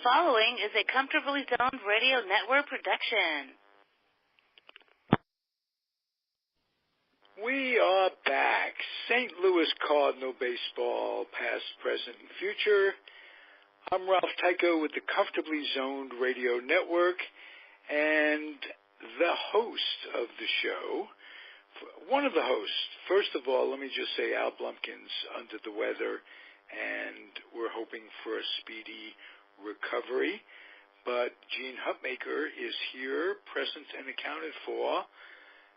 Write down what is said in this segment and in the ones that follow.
following is a Comfortably Zoned Radio Network production. We are back. St. Louis Cardinal baseball, past, present, and future. I'm Ralph Tyko with the Comfortably Zoned Radio Network and the host of the show. One of the hosts. First of all, let me just say Al Blumpkin's under the weather, and we're hoping for a speedy recovery. But Gene Hutmaker is here, present and accounted for.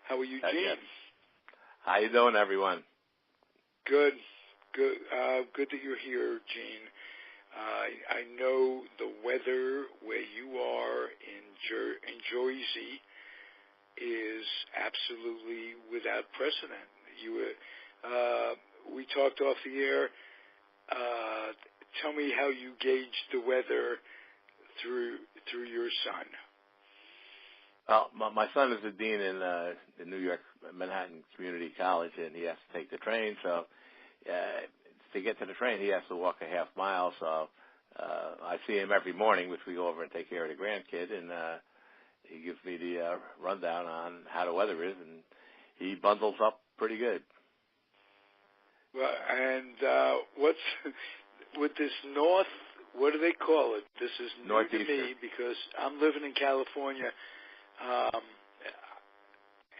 How are you, Gene? How you doing, everyone? Good. Good that you're here, Gene. I know the weather where you are in Jersey is absolutely without precedent. We talked off the air. Tell me how you gauge the weather through your son. Well, my son is a dean in New York Manhattan Community College, and he has to take the train. So to get to the train, he has to walk a half mile. So I see him every morning, which we go over and take care of the grandkid, and he gives me the rundown on how the weather is, and he bundles up pretty good. Well, and what's with this north? What do they call it? This is new to me because I'm living in California.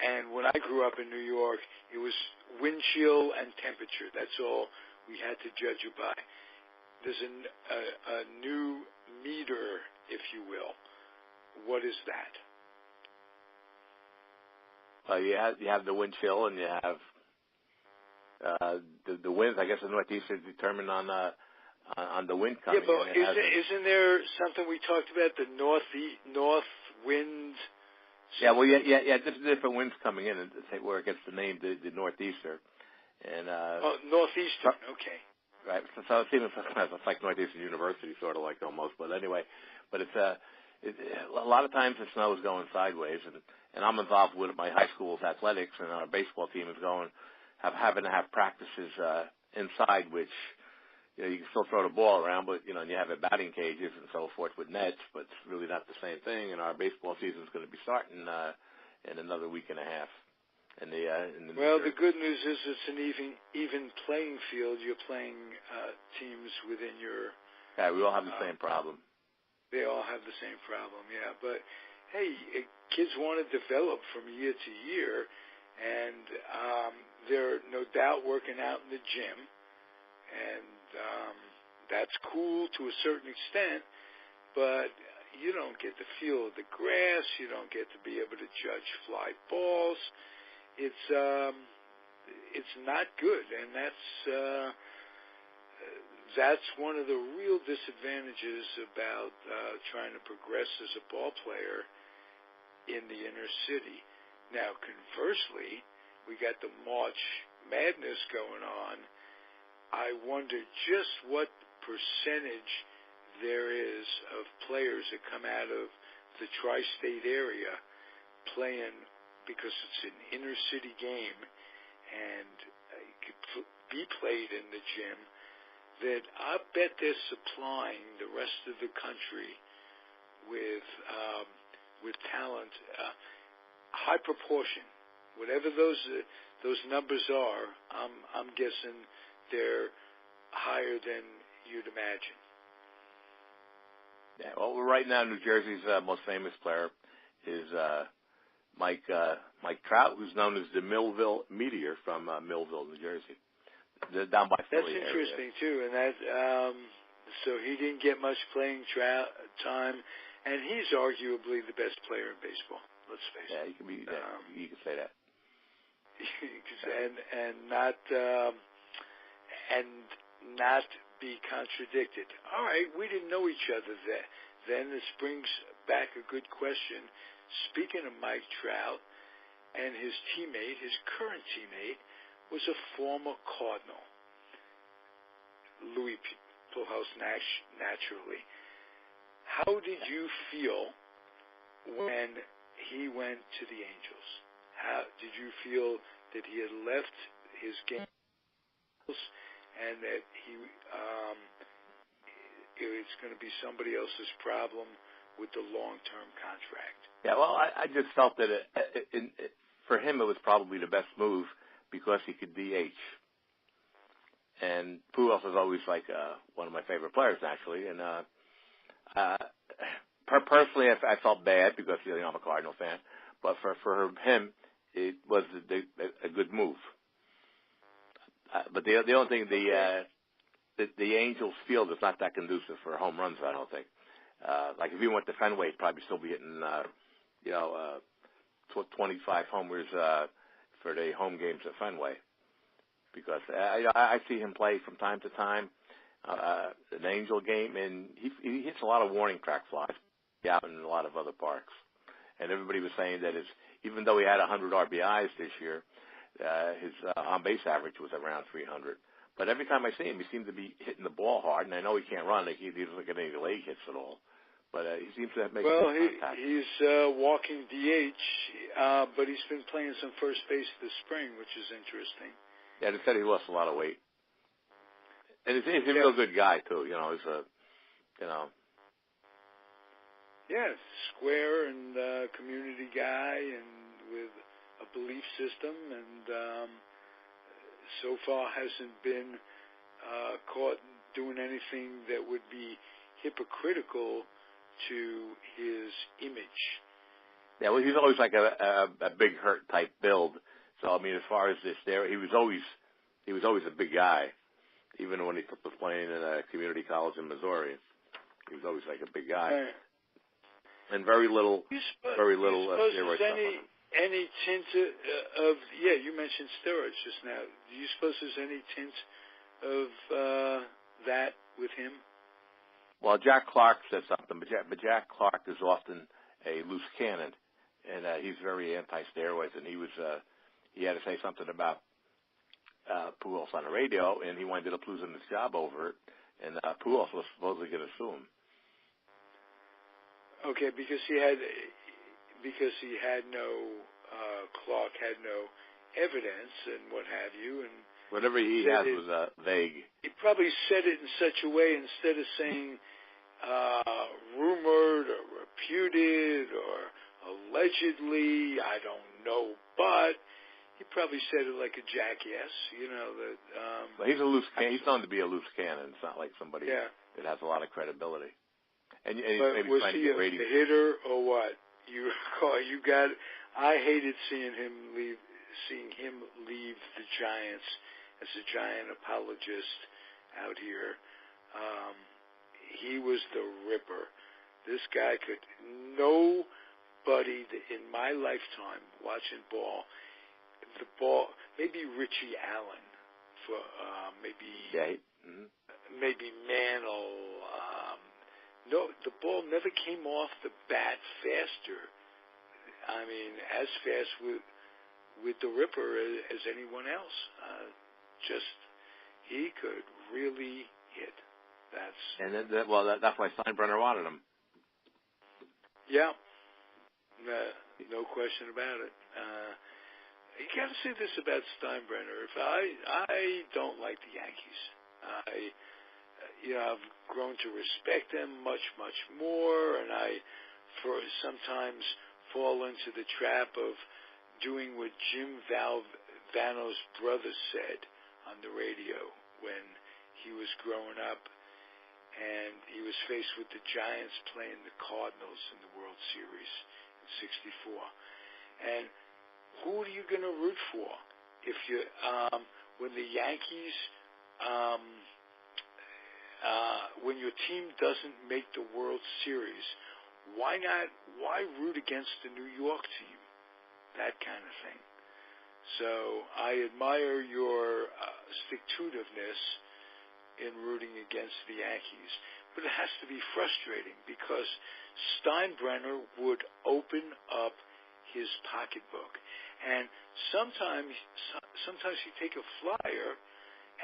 And when I grew up in New York, it was wind chill and temperature. That's all we had to judge it by. There's a new meter, if you will. What is that? You have the wind chill, and you have the winds. I guess the northeast is determined on the wind coming. Yeah, but isn't there something we talked about, the north wind? Yeah, well, different winds coming in, and where it gets the name the northeaster, and northeastern, okay, right. So it's even it's like Northeastern University, sort of like almost. But anyway, it's a lot of times the snow is going sideways, and I'm involved with my high school's athletics, and our baseball team is having to have practices inside, which. You can still throw the ball around, but, and you have batting cages and so forth with nets, but it's really not the same thing. And our baseball season is going to be starting in another week and a half. The good news is it's an even playing field. You're playing teams within your... Yeah, we all have the same problem. They all have the same problem, yeah. But, hey, kids want to develop from year to year, and they're no doubt working out in the gym. And that's cool to a certain extent, but you don't get the feel of the grass. You don't get to be able to judge fly balls. It's not good, and that's one of the real disadvantages about trying to progress as a ball player in the inner city. Now, conversely, we got the March Madness going on. I wonder just what percentage there is of players that come out of the tri-state area playing, because it's an inner city game and it could be played in the gym, that I bet they're supplying the rest of the country with talent, high proportion. Whatever those numbers are, I'm guessing they're higher than you'd imagine. Yeah, well, right now New Jersey's most famous player is Mike Trout, who's known as the Millville Meteor from Millville, New Jersey. They're down by Philly. That's interesting too, and that so he didn't get much playing time, and he's arguably the best player in baseball. Let's face it. Yeah, you can say that. and not be contradicted. All right, we didn't know each other then. This brings back a good question. Speaking of Mike Trout, and his current teammate, was a former Cardinal, Louis Pujols, naturally. How did you feel when he went to the Angels? How did you feel that he had left his game and that it's going to be somebody else's problem with the long-term contract. Yeah, well, I just felt that for him it was probably the best move because he could DH. And Pujols is always like one of my favorite players, actually. And personally, I felt bad because I'm a Cardinal fan. But for him, it was a good move. But the only thing, the Angels field is not that conducive for home runs, I don't think. Like if he went to Fenway, he'd probably still be hitting, 25 homers for the home games at Fenway. Because I see him play from time to time, an Angel game, and he hits a lot of warning track flies out in a lot of other parks. And everybody was saying that even though he had 100 RBIs this year, his on-base average was around 300. But every time I see him, he seems to be hitting the ball hard, and I know he can't run. He doesn't get any leg hits at all. But he seems to make contact. He's walking DH, but he's been playing some first base this spring, which is interesting. Yeah, they said he lost a lot of weight. And he's a real good guy, too. He's Yeah, square and community guy and with a belief system, and so far hasn't been caught doing anything that would be hypocritical to his image. Yeah, well, he's always like a big hurt type build. So I mean, as far as this, he was always a big guy, even when he was playing in a community college in Missouri. He was always like a big guy, and very little steroid stuff. Any tint of you mentioned steroids just now. Do you suppose there's any tint of that with him? Well, Jack Clark said something, but Jack Clark is often a loose cannon, and he's very anti-steroids, and he had to say something about Pujols on the radio, and he ended up losing his job over it, and Pujols was supposedly going to sue him. Okay, because Clark had no evidence and what have you, and whatever he had was vague. He probably said it in such a way, instead of saying rumored or reputed or allegedly, I don't know, but he probably said it like a jackass, that. But he's a loose cannon. He's known to be a loose cannon. It's not like somebody that has a lot of credibility. And but maybe was trying he to get ratings. A hitter or what? I hated seeing him leave the Giants as a Giant apologist out here. He was the ripper. This guy nobody in my lifetime watching ball, maybe Richie Allen for maybe Mantle. No, the ball never came off the bat faster. I mean, as fast with the ripper as anyone else. He could really hit. That's why Steinbrenner wanted him. Yeah, no question about it. You got to say this about Steinbrenner. If I don't like the Yankees, I've grown to respect them much, much more, and I sometimes fall into the trap of doing what Jim Valvano's brother said on the radio when he was growing up, and he was faced with the Giants playing the Cardinals in the World Series in '64. And who are you going to root for if you when the Yankees when your team doesn't make the World Series? Why root against the New York team? That kind of thing. So I admire your stick-to-itiveness in rooting against the Yankees. But it has to be frustrating because Steinbrenner would open up his pocketbook. And sometimes you take a flyer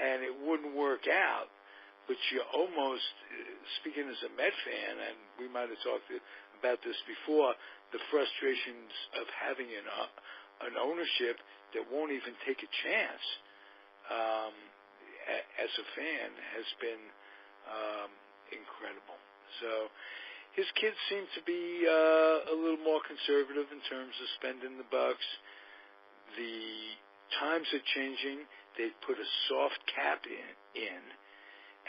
and it wouldn't work out, but you almost, speaking as a Met fan, and we might have talked about this before, the frustrations of having an ownership that won't even take a chance as a fan has been incredible. So his kids seem to be a little more conservative in terms of spending the bucks. The times are changing. They put a soft cap in,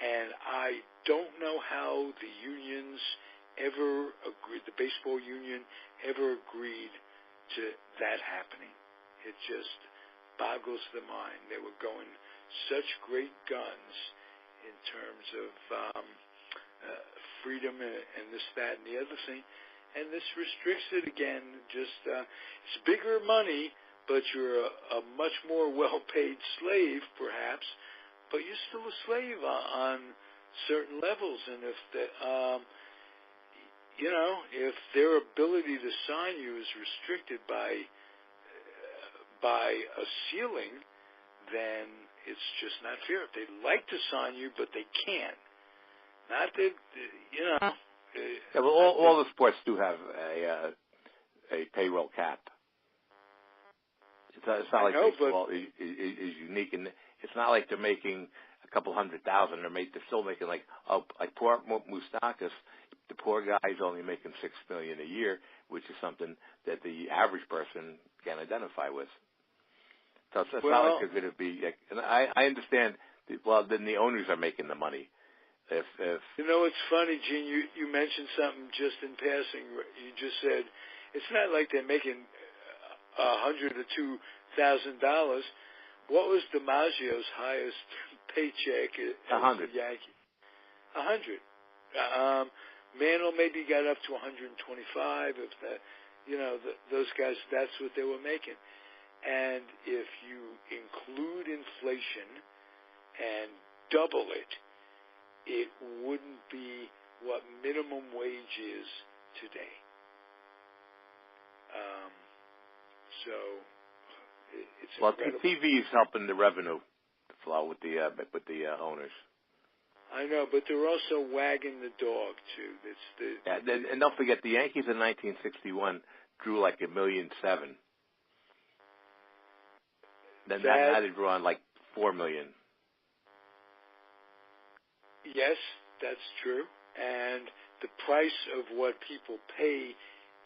and I don't know how the unions ever agreed, the baseball union ever agreed to that happening. It just boggles the mind. They were going such great guns in terms of freedom and this, that, and the other thing, and this restricts it again. Just it's bigger money, but you're a much more well-paid slave, perhaps, but you're still a slave on certain levels. And if if their ability to sign you is restricted by a ceiling, then it's just not fair. They'd like to sign you, but they can't. Not that, Yeah, well, all the sports do have a payroll cap. It's not like baseball is unique, and it's not like they're making a couple $100,000. They're still making like poor Moustakas. The poor guy's only making $6 million a year, which is something that the average person can identify with. So it's not like they're going to be. And I understand. Then the owners are making the money. If it's funny, Gene. You mentioned something just in passing. You just said it's not like they're making $100,000 or $2,000. What was DiMaggio's highest paycheck as a Yankee? 100. Mantle maybe got up to 125. If that, those guys, that's what they were making. And if you include inflation and double it, it wouldn't be what minimum wage is today. So it's incredible. TV is helping the revenue flow with the owners. I know, but they're also wagging the dog too. And don't forget, the Yankees in 1961 drew like 1.7 million. Then now they drew on like 4 million. Yes, that's true. And the price of what people pay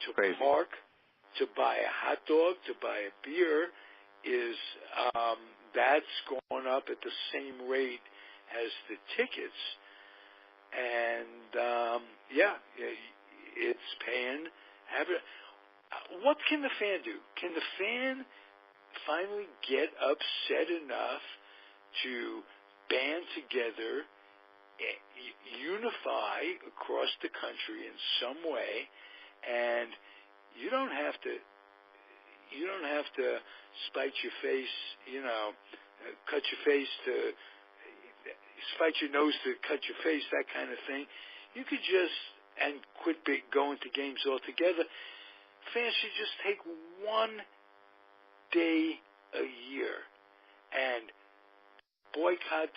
to park, to buy a hot dog, to buy a beer, is that's going up at the same rate as the tickets. And it's paying. What can the fan do? Can the fan finally get upset enough to band together, unify across the country in some way, and you don't have to spite your face, cut your face to spite your nose to cut your face, that kind of thing. You could just and quit going to games altogether. Fans should just take one day a year and boycott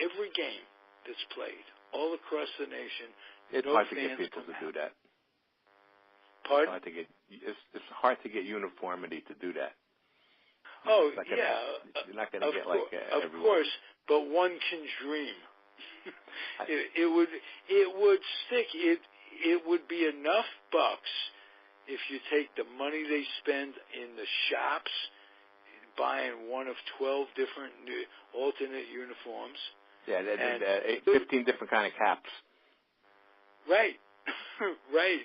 every game that's played all across the nation. It's hard to get people to do that. Pardon? It's hard to get uniformity to do that. Oh, you're not going to get like everyone. Of course, but one can dream. It would stick. It would be enough bucks if you take the money they spend in the shops buying one of 12 different alternate uniforms. Yeah, and 15 different kind of caps. Right, right.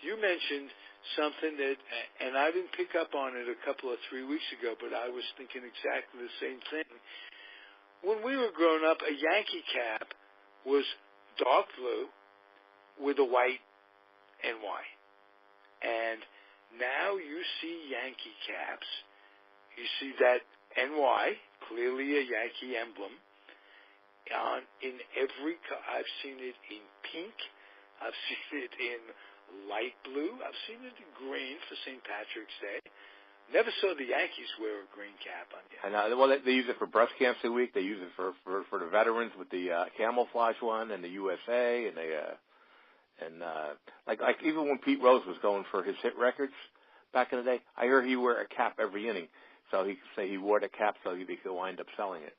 You mentioned something that, and I didn't pick up on it a couple of 3 weeks ago, but I was thinking exactly the same thing. When we were growing up, a Yankee cap was dark blue with a white NY. And now you see Yankee caps. You see that NY, clearly a Yankee emblem, in every color. I've seen it in pink. I've seen it in light blue. I've seen it in green for St. Patrick's Day. Never saw the Yankees wear a green cap on you. And well, they use it for breast cancer week. They use it for the veterans with the camouflage one and the USA, and they like even when Pete Rose was going for his hit records back in the day, I heard he wore a cap every inning. So he could say he wore the cap so he could wind up selling it.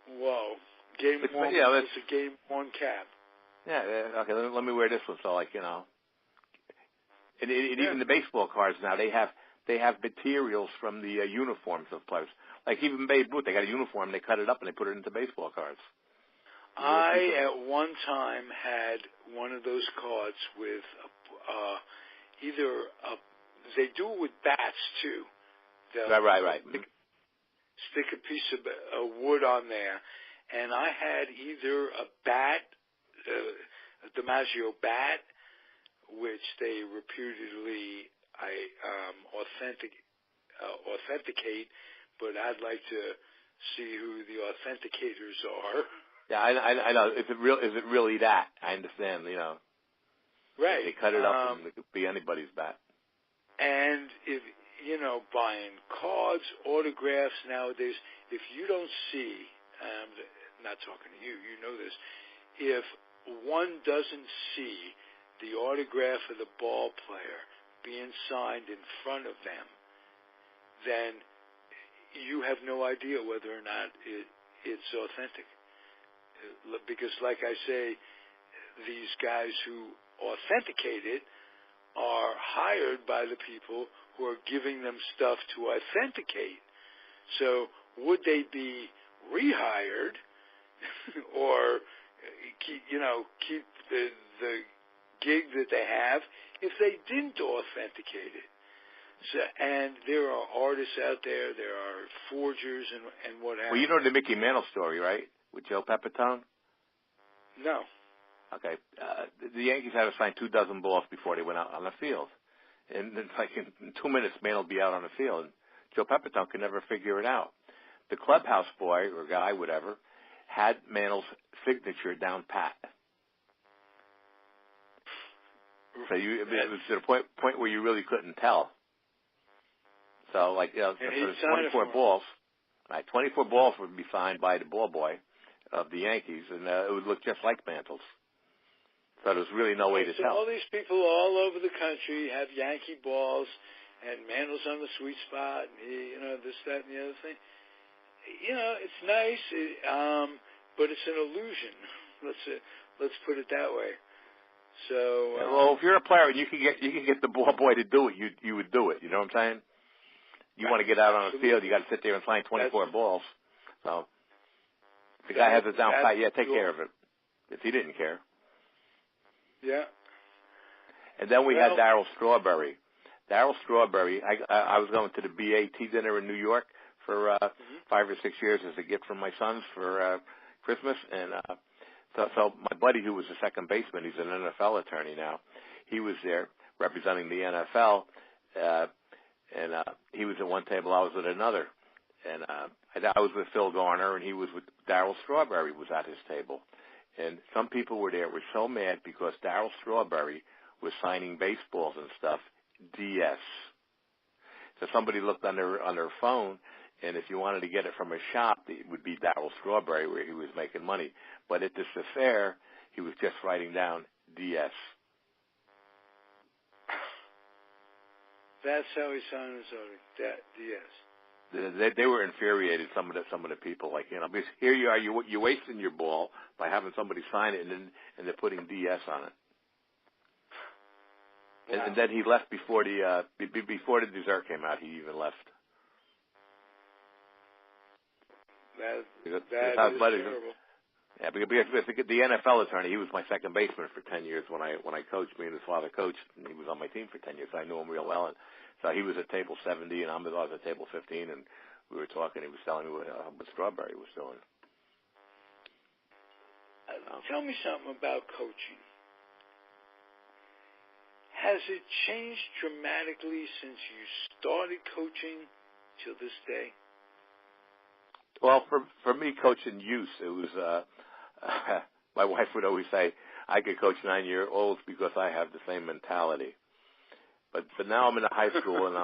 Whoa. Game one was a game one cap. Yeah, okay, let me wear this one. So, like, and even the baseball cards now, they have materials from the uniforms of players. Like even Babe Ruth, they got a uniform, they cut it up and they put it into baseball cards. I at one time had one of those cards with they do it with bats too. Right. Stick a piece of wood on there, and I had either a bat, a DiMaggio bat, which they reputedly authenticate, but I'd like to see who the authenticators are. Yeah, I know. Is it really that? I understand. Right. They cut it up and it could be anybody's bat. And if buying cards, autographs nowadays, if you don't see, I'm not talking to you, you know this, if one doesn't see the autograph of the ball player being signed in front of them, then you have no idea whether or not it's authentic. Because, like I say, these guys who authenticate it are hired by the people who are giving them stuff to authenticate. So would they be rehired or keep the gig that they have if they didn't authenticate it? So, and there are artists out there are forgers and what have you. Well, you know the Mickey Mantle story, right, with Joe Pepitone? No. Okay. The Yankees had to sign 24 balls before they went out on the field. And then, like, in 2 minutes, Mantle would be out on the field. And Joe Pepitone could never figure it out. The clubhouse boy or guy, whatever, had Mantle's signature down pat. So it was to the point where you really couldn't tell. So, like, so there's 24 balls. Right, 24 balls would be signed by the ball boy of the Yankees, and it would look just like Mantle's. So there's really no way to tell. All these people all over the country have Yankee balls, and Mantle's on the sweet spot, and this, that, and the other thing. It's nice, but it's an illusion. Let's put it that way. So well, if you're a player and you can get the ball boy to do it, you would do it. You know what I'm saying? You want to get out on the field, you got to sit there and sign 24 balls. So if the guy has it down pat, take care of it. If he didn't care. Yeah. And then we had Darryl Strawberry. Darryl Strawberry, I was going to the BAT dinner in New York for 5 or 6 years as a gift from my sons for Christmas. And so my buddy, who was the second baseman, he's an NFL attorney now, he was there representing the NFL. And he was at one table, I was at another. And I was with Phil Garner, and he was with Darryl Strawberry was at his table. And some people were so mad because Darryl Strawberry was signing baseballs and stuff, DS. So somebody looked on their phone, and if you wanted to get it from a shop, it would be Darryl Strawberry where he was making money. But at this affair, he was just writing down DS. That's how he signed his DS. They were infuriated. Some of the people, because here you are, you're wasting your ball by having somebody sign it, and they're putting DS on it. Wow. And then he left before the dessert came out. He even left. That is terrible. Yeah, because the NFL attorney, he was my second baseman for 10 years when I coached. Me and his father coached, and he was on my team for 10 years. So I knew him real well. And so he was at table 70, and I was at table 15, and we were talking. He was telling me what Strawberry was doing. Tell me something about coaching. Has it changed dramatically since you started coaching till this day? Well, for me, coaching youth, it was. My wife would always say, "I could coach 9-year-olds because I have the same mentality." But now I'm in a high school, and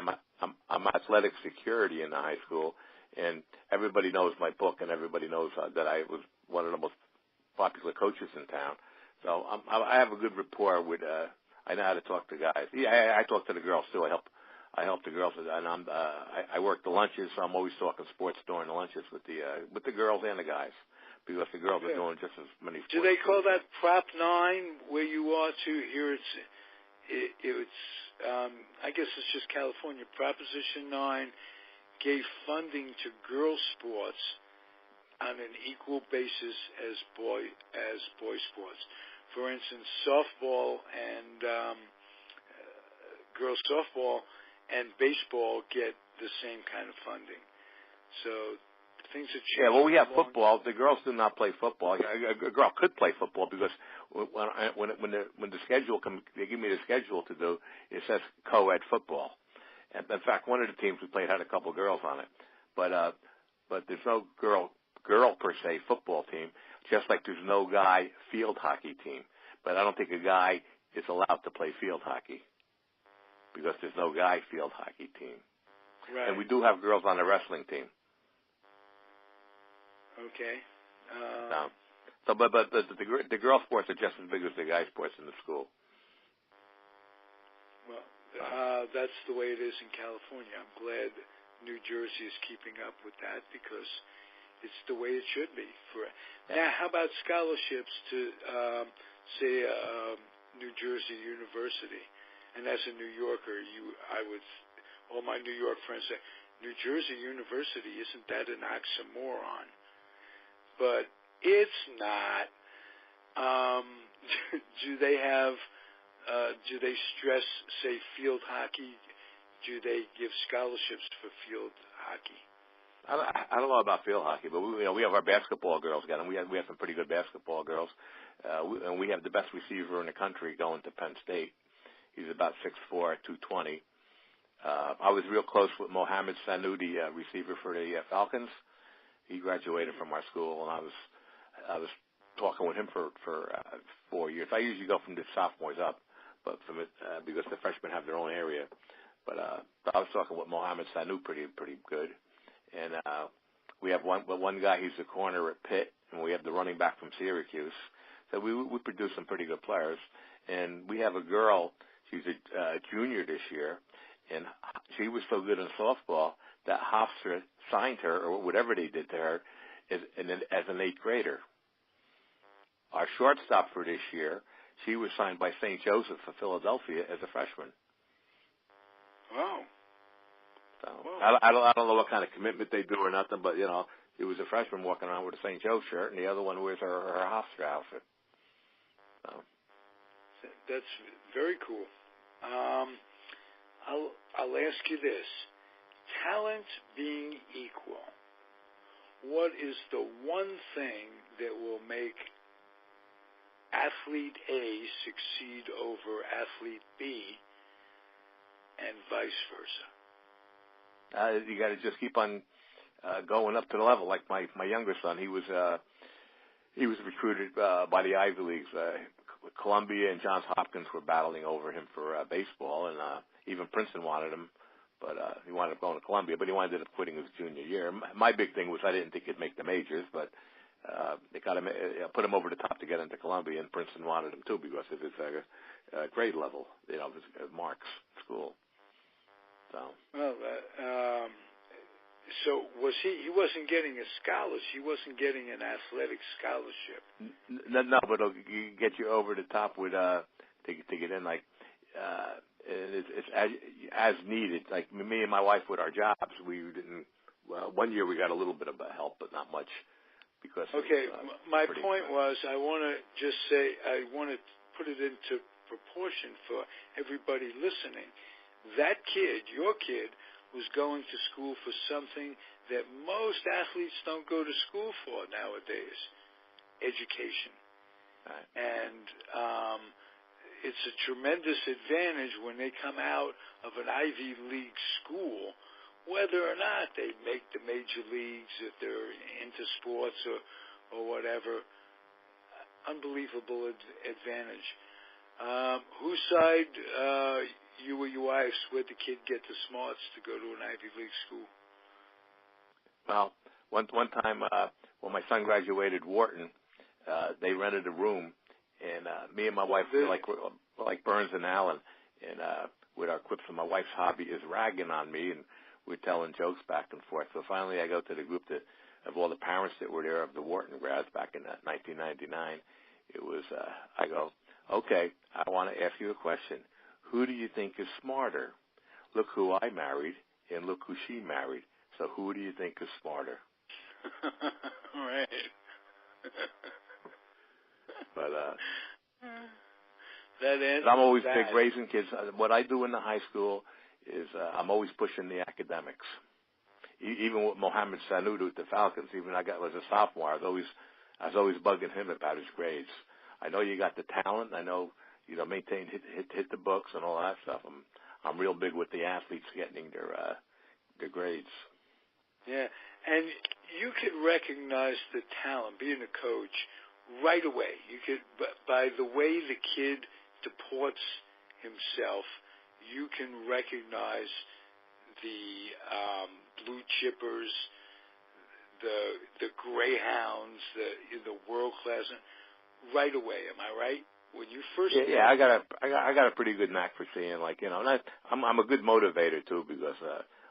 I'm athletic security in the high school, and everybody knows my book, and everybody knows that I was one of the most popular coaches in town. So I have a good rapport with. I know how to talk to guys. Yeah, I talk to the girls too. I help the girls, and I work the lunches, so I'm always talking sports during the lunches with the girls and the guys, because the girls are doing just as many sports. Do they call that Prop 9 where you are too? Here it's I guess it's just California. Proposition 9 gave funding to girls sports on an equal basis as boy sports. For instance, softball and girls softball and baseball get the same kind of funding. So things have changed. Yeah, well, we have football. The girls do not play football. A girl could play football because when the schedule comes, they give me the schedule to do. It says co-ed football. And in fact, one of the teams we played had a couple girls on it, but there's no girl per se football team. Just like there's no guy field hockey team. But I don't think a guy is allowed to play field hockey because there's no guy field hockey team. Right. And we do have girls on the wrestling team. Okay. But the girl sports are just as big as the guy sports in the school. Well, that's the way it is in California. I'm glad New Jersey is keeping up with that because it's the way it should be. Now, how about scholarships to, say, New Jersey University? And as a New Yorker, all my New York friends say, New Jersey University, isn't that an oxymoron? But it's not. Do they stress, say, field hockey? Do they give scholarships for field hockey? I don't know about field hockey, but we have our basketball girls again, and we have some pretty good basketball girls. And we have the best receiver in the country going to Penn State. He's about 6'4", 220. I was real close with Mohamed Sanu, the receiver for the Falcons. He graduated from our school, and I was talking with him for 4 years. I usually go from the sophomores up, but because the freshmen have their own area. But I was talking with Mohamed Sanu pretty good. And we have one guy, he's the corner at Pitt, and we have the running back from Syracuse. So we produce some pretty good players. And we have a girl, she's a junior this year, and she was so good in softball that Hofstra signed her, or whatever they did to her, as an 8th grader. Our shortstop for this year, she was signed by St. Joseph of Philadelphia as a freshman. Wow. So I don't know what kind of commitment they do or nothing, but it was a freshman walking around with a St. Joe shirt, and the other one wears her Hofstra outfit. So that's very cool. I'll ask you this: talent being equal, what is the one thing that will make athlete A succeed over athlete B, and vice versa? You got to just keep on going up to the level. Like my younger son, he was recruited by the Ivy Leagues. Columbia and Johns Hopkins were battling over him for baseball, and even Princeton wanted him, but he wound up going to Columbia. But he wound up quitting his junior year. My big thing was I didn't think he'd make the majors, but they got him, put him over the top to get into Columbia, and Princeton wanted him too because of his grade level, his marks school. So. Well, so was he wasn't getting a scholarship. He wasn't getting an athletic scholarship. No, but it'll get you over the top with to get in. Like it's as needed. Like me and my wife with our jobs, we didn't. Well, one year we got a little bit of help, but not much because. Okay, my point was I want to just say I want to put it into proportion for everybody listening. That kid, your kid, was going to school for something that most athletes don't go to school for nowadays, education. Right. And it's a tremendous advantage when they come out of an Ivy League school, whether or not they make the major leagues, if they're into sports or whatever. Unbelievable advantage. Whose side, you or your wife's, where'd the kid get the smarts to go to an Ivy League school? Well, one time when my son graduated Wharton, they rented a room, and me and my wife were like Burns and Allen, and with our quips, and my wife's hobby is ragging on me, and we're telling jokes back and forth. So finally, I go to the group of all the parents that were there of the Wharton grads back in 1999. It was I go, okay, I want to ask you a question. Who do you think is smarter? Look who I married, and look who she married. So who do you think is smarter? Right. But that ends. I'm always big raising kids. What I do in the high school is I'm always pushing the academics. Even with Mohammed Sanud with the Falcons, even I was a sophomore. I was always bugging him about his grades. I know you got the talent. I know maintain hit the books and all that stuff. I'm real big with the athletes getting their grades. Yeah, and you could recognize the talent, being a coach, right away. You could, by the way the kid deports himself, you can recognize the blue chippers, the greyhounds, the world class, right away. Am I right? When you first I got a pretty good knack for seeing, and I'm a good motivator too, because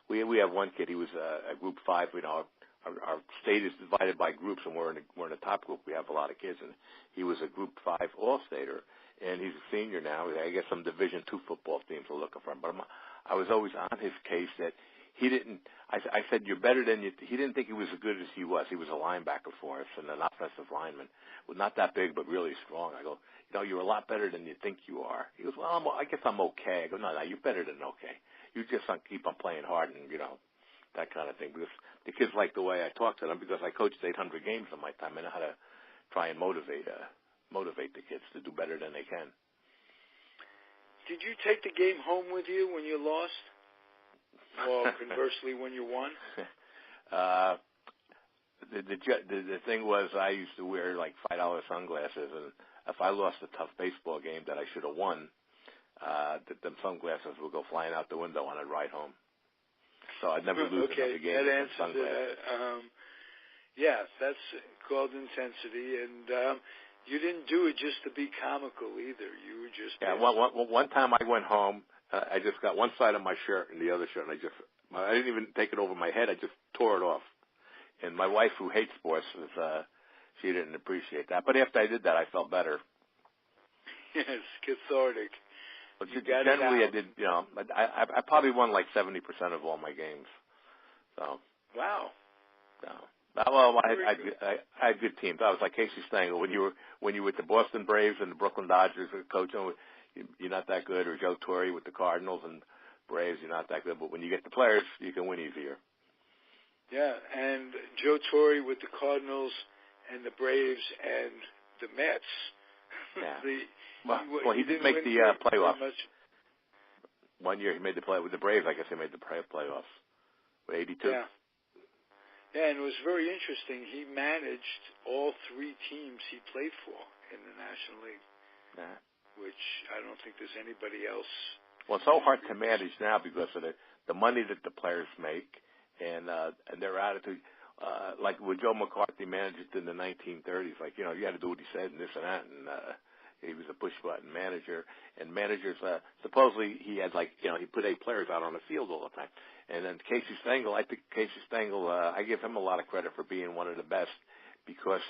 we have one kid. He was a group 5. Our state is divided by groups, and we're in the top group. We have a lot of kids, and he was a group 5 all-stater, and he's a senior now. I guess some Division II football teams are looking for him, but I was always on his case that he didn't. I said, you're better than you. He didn't think he was as good as he was. He was a linebacker for us and an offensive lineman, well, not that big but really strong. I go, you're a lot better than you think you are. He goes, well, I guess I'm okay. I go, no, you're better than okay. You just keep on playing hard and that kind of thing. Because the kids like the way I talk to them, because I coached 800 games in my time. I know how to try and motivate the kids to do better than they can. Did you take the game home with you when you lost? Or conversely, when you won? The thing was, I used to wear like $5 sunglasses, and if I lost a tough baseball game that I should have won, them sunglasses would go flying out the window on a ride home. So I'd never lose another game. That answers it. Yeah, that's called intensity, and you didn't do it just to be comical either. You were just one time I went home. I just got one side of my shirt and the other shirt, and I didn't even take it over my head. I just tore it off. And my wife, who hates sports, she didn't appreciate that. But after I did that, I felt better. Yes, cathartic. But generally, I did. I probably won like 70% of all my games. So. Wow. So. Well, I had good teams. I was like Casey Stengel when you were with the Boston Braves and the Brooklyn Dodgers, coach. You're not that good. Or Joe Torre with the Cardinals and Braves, you're not that good. But when you get the players, you can win easier. Yeah, and Joe Torre with the Cardinals and the Braves and the Mets. Yeah. He did make the playoffs. One year he made the play with the Braves. I guess he made the playoffs with 82. Yeah. Yeah, and it was very interesting. He managed all 3 teams he played for in the National League. Yeah. Which I don't think there's anybody else. Well, it's so hard to manage now because of the money that the players make and their attitude. Like when Joe McCarthy managed it in the 1930s, you had to do what he said and this and that, and he was a push-button manager. And managers, supposedly he had he put 8 players out on the field all the time. And then Casey Stengel, I think Casey Stengel, I give him a lot of credit for being one of the best because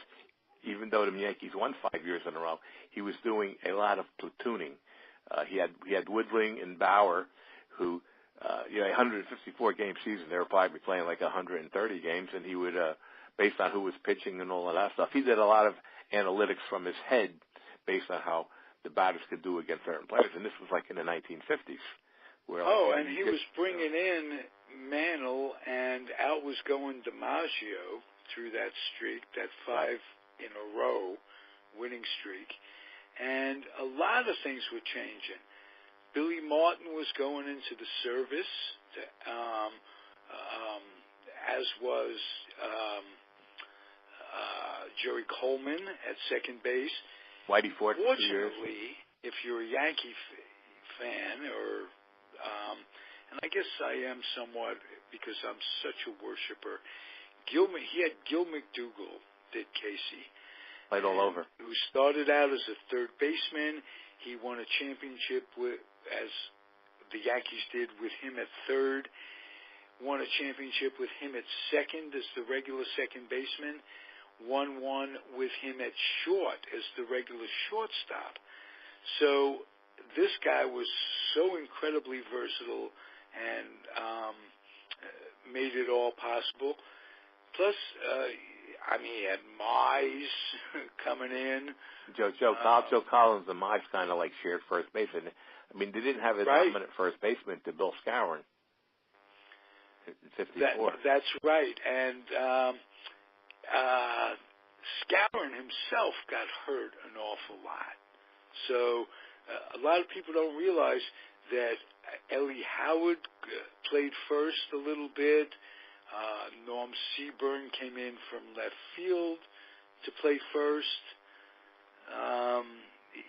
even though the Yankees won 5 years in a row, he was doing a lot of platooning. He had Woodling and Bauer, who, 154 game season, they were probably playing like 130 games, and he would, based on who was pitching and all of that stuff, he did a lot of analytics from his head based on how the batters could do against certain players, and this was like in the 1950s. And he was bringing in Mantle, and out was going DiMaggio through that streak, that 5 in a row winning streak, and a lot of things were changing. Billy Martin was going into the service, as was Jerry Coleman at second base. Whitey Ford. Fortunately, if you're a Yankee fan, or and I guess I am somewhat because I'm such a worshiper. He had Gil McDougall, did Casey. Played all over. Who started out as a third baseman. He won a championship with as the Yankees did with him at third, won a championship with him at second as the regular second baseman, won one with him at short as the regular shortstop. So this guy was so incredibly versatile and made it all possible. Plus, he had Mize coming in. Joe Collins and Mize kind of like shared first base. And, they didn't have a dominant first baseman to Bill Skowron in 54. That's right. And Skowron himself got hurt an awful lot. So a lot of people don't realize that Ellie Howard played first a little bit. Norm Seaburn came in from left field to play first.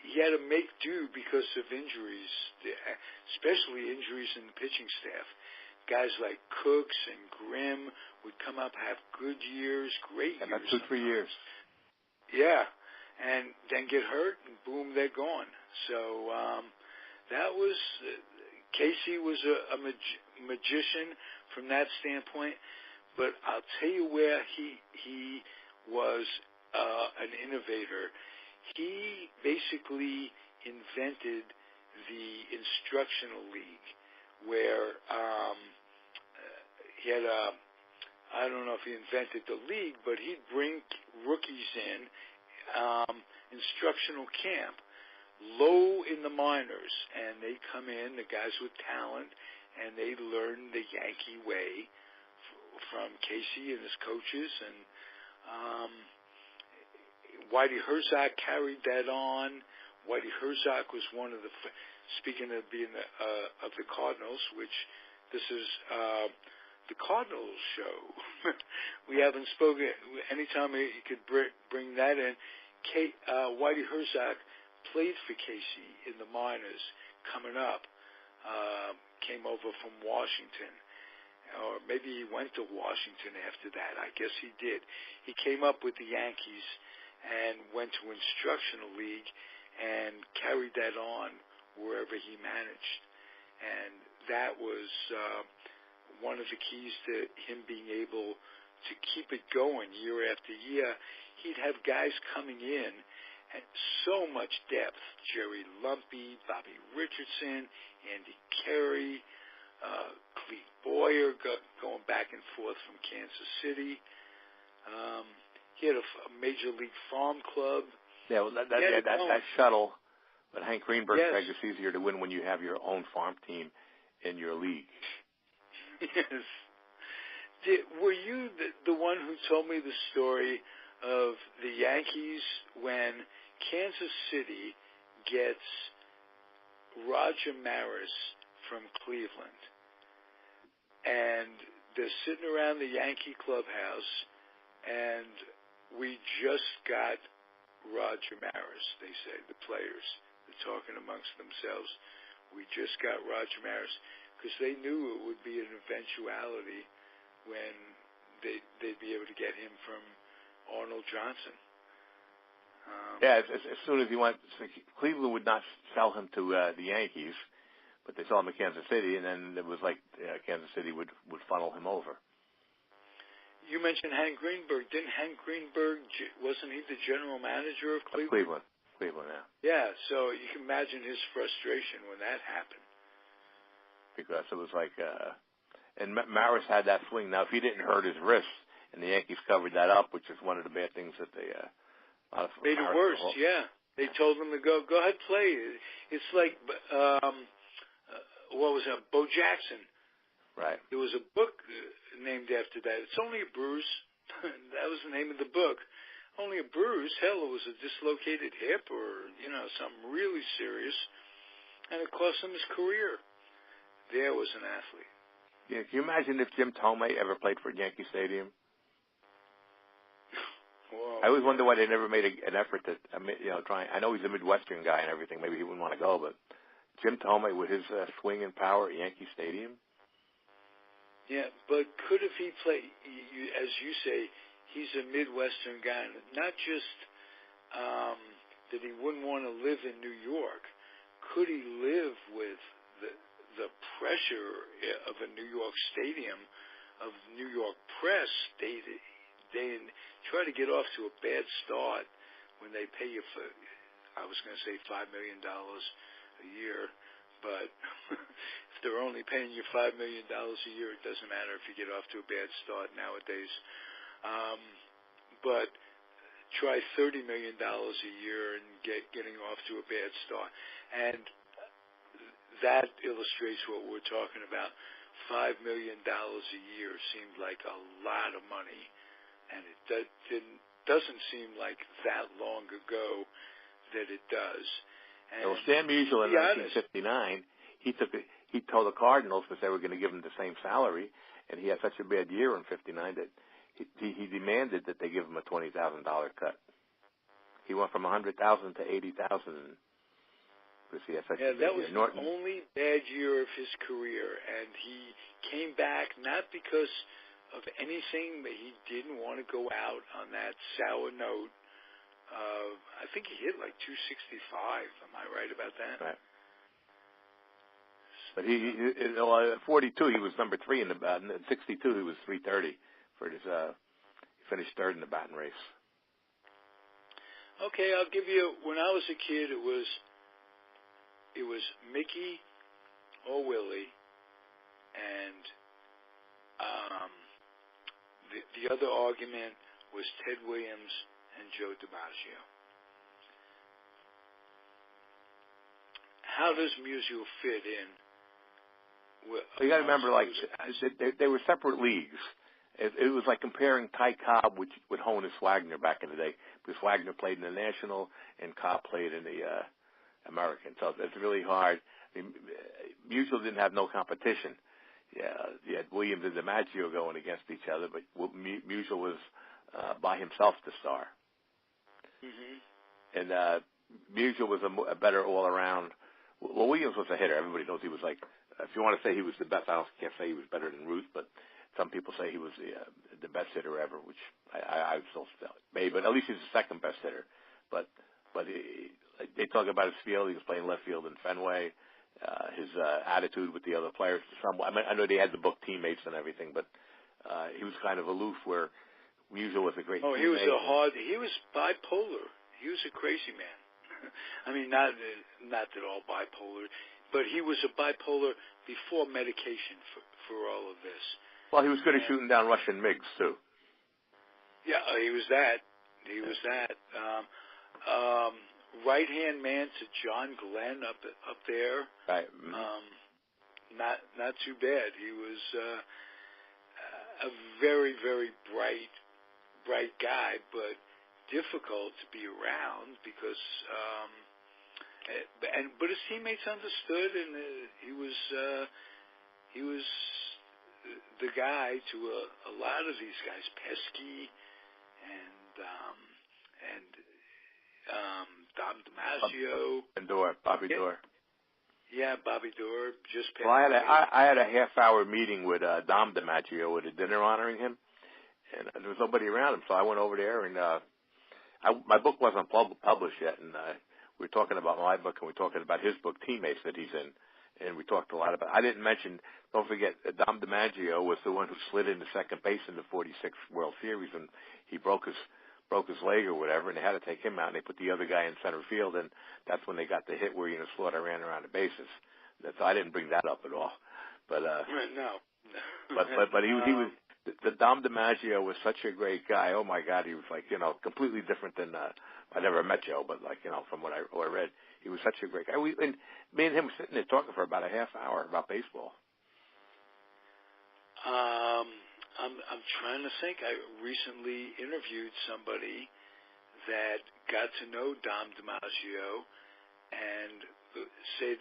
He had to make do because of injuries, especially injuries in the pitching staff. Guys like Cooks and Grimm would come up, have good years, great years. About 2-3 years. Yeah, and then get hurt, and boom, they're gone. So that was Casey was a magician from that standpoint. But I'll tell you where he was an innovator. He basically invented the instructional league, where he had I don't know if he invented the league, but he'd bring rookies in, instructional camp, low in the minors, and they'd come in, the guys with talent, and they'd learn the Yankee way from Casey and his coaches, and Whitey Herzog carried that on. Whitey Herzog was one of the, speaking of being of the Cardinals, which this is the Cardinals show. We haven't spoken, anytime you could bring that in. Whitey Herzog played for Casey in the minors coming up, came over from Washington. Or maybe he went to Washington after that. I guess he did. He came up with the Yankees and went to instructional league and carried that on wherever he managed. And that was one of the keys to him being able to keep it going year after year. He'd have guys coming in and so much depth. Jerry Lumpy, Bobby Richardson, Andy Carey, Clete Boyer going back and forth from Kansas City. He had a major league farm club. Yeah, well, that shuttle. But Hank Greenberg said it's easier to win when you have your own farm team in your league. Yes. Were you the one who told me the story of the Yankees when Kansas City gets Roger Maris from Cleveland, and they're sitting around the Yankee clubhouse, and we just got Roger Maris, they say, the players. They're talking amongst themselves. We just got Roger Maris, because they knew it would be an eventuality when they'd be able to get him from Arnold Johnson. As soon as he went, Cleveland would not sell him to the Yankees, but they saw him in Kansas City, and then it was like Kansas City would funnel him over. You mentioned Hank Greenberg. Didn't Hank Greenberg, wasn't he the general manager of Cleveland? Cleveland, yeah. Yeah, so you can imagine his frustration when that happened. Because it was like, and Maris had that swing. Now, if he didn't hurt his wrist, and the Yankees covered that up, which is one of the bad things that they made it worse. Yeah, they told him to go ahead, play. It's like what was that? Bo Jackson. Right. There was a book named after that. It's only a bruise. That was the name of the book. Only a bruise. Hell, it was a dislocated hip or something really serious, and it cost him his career. There was an athlete. Yeah, can you imagine if Jim Thome ever played for Yankee Stadium? Whoa, I always wonder why they never made an effort to, try. I know he's a Midwestern guy and everything. Maybe he wouldn't want to go, but Jim Thome with his swing and power at Yankee Stadium. Yeah, but could if he played, as you say, he's a Midwestern guy. Not just that he wouldn't want to live in New York. Could he live with the pressure of a New York stadium, of New York press, they try to get off to a bad start when they pay you for, I was going to say $5 million a year, but if they're only paying you $5 million a year, it doesn't matter if you get off to a bad start nowadays. But try $30 million a year and getting off to a bad start. And that illustrates what we're talking about. $5 million a year seemed like a lot of money, and it doesn't seem like that long ago that it does. And well, Stan Musial in 1959, he told the Cardinals, because they were going to give him the same salary, and he had such a bad year in '59 that he demanded that they give him a $20,000 cut. He went from $100,000 to $80,000. That was the only bad year of his career, and he came back not because of anything, but he didn't want to go out on that sour note. I think he hit like 265. Am I right about that? Right. But at 42, he was number 3 in the batting. At 62, he was 330 for his. He finished third in the batting race. Okay, I'll give you. When I was a kid, it was Mickey or Willie, and the other argument was Ted Williams and Joe DiMaggio. How does Musial fit in? You got to remember, like they were separate leagues. It was like comparing Ty Cobb with Honus Wagner back in the day, because Wagner played in the National and Cobb played in the American. So it's really hard. I mean, Musial didn't have no competition. Yeah, you had Williams and DiMaggio going against each other, but Musial was by himself the star. Mm-hmm. And Musial was a better all-around. Well, Williams was a hitter. Everybody knows he was like. If you want to say he was the best, I can't say he was better than Ruth, but some people say he was the best hitter ever, which I still maybe, but at least he's the second best hitter. But they talk about his field. He was playing left field in Fenway. His attitude with the other players. I know they had the book Teammates and everything, but he was kind of aloof. Where Musial was a great. Oh, teammate. He was bipolar. He was a crazy man. I mean, not that all bipolar, but he was a bipolar before medication for all of this. Well, he was good at shooting down Russian MiGs too. Yeah, he was that. He was that. Right-hand man to John Glenn up there. Right. Not too bad. He was a very, very bright guy, but difficult to be around because. But his teammates understood, and he was the guy to a lot of these guys, Pesky and Dom DiMaggio and Bobby Dorr. Yeah, Bobby Dorr. Well, I had a half-hour meeting with Dom DiMaggio at a dinner honoring him, and there was nobody around him, so I went over there, and my book wasn't published yet, and we were talking about my book, and we were talking about his book, Teammates, that he's in, and we talked a lot about. I didn't mention. Don't forget, Dom DiMaggio was the one who slid into second base in the '46 World Series, and he broke his leg or whatever, and they had to take him out, and they put the other guy in center field, and that's when they got the hit where Slaughter ran around the bases. So I didn't bring that up at all, but no. but he was. The Dom DiMaggio was such a great guy. Oh my God, he was like completely different than I never met Joe, but from what I read, he was such a great guy. And me and him were sitting there talking for about a half hour about baseball. I'm trying to think. I recently interviewed somebody that got to know Dom DiMaggio and said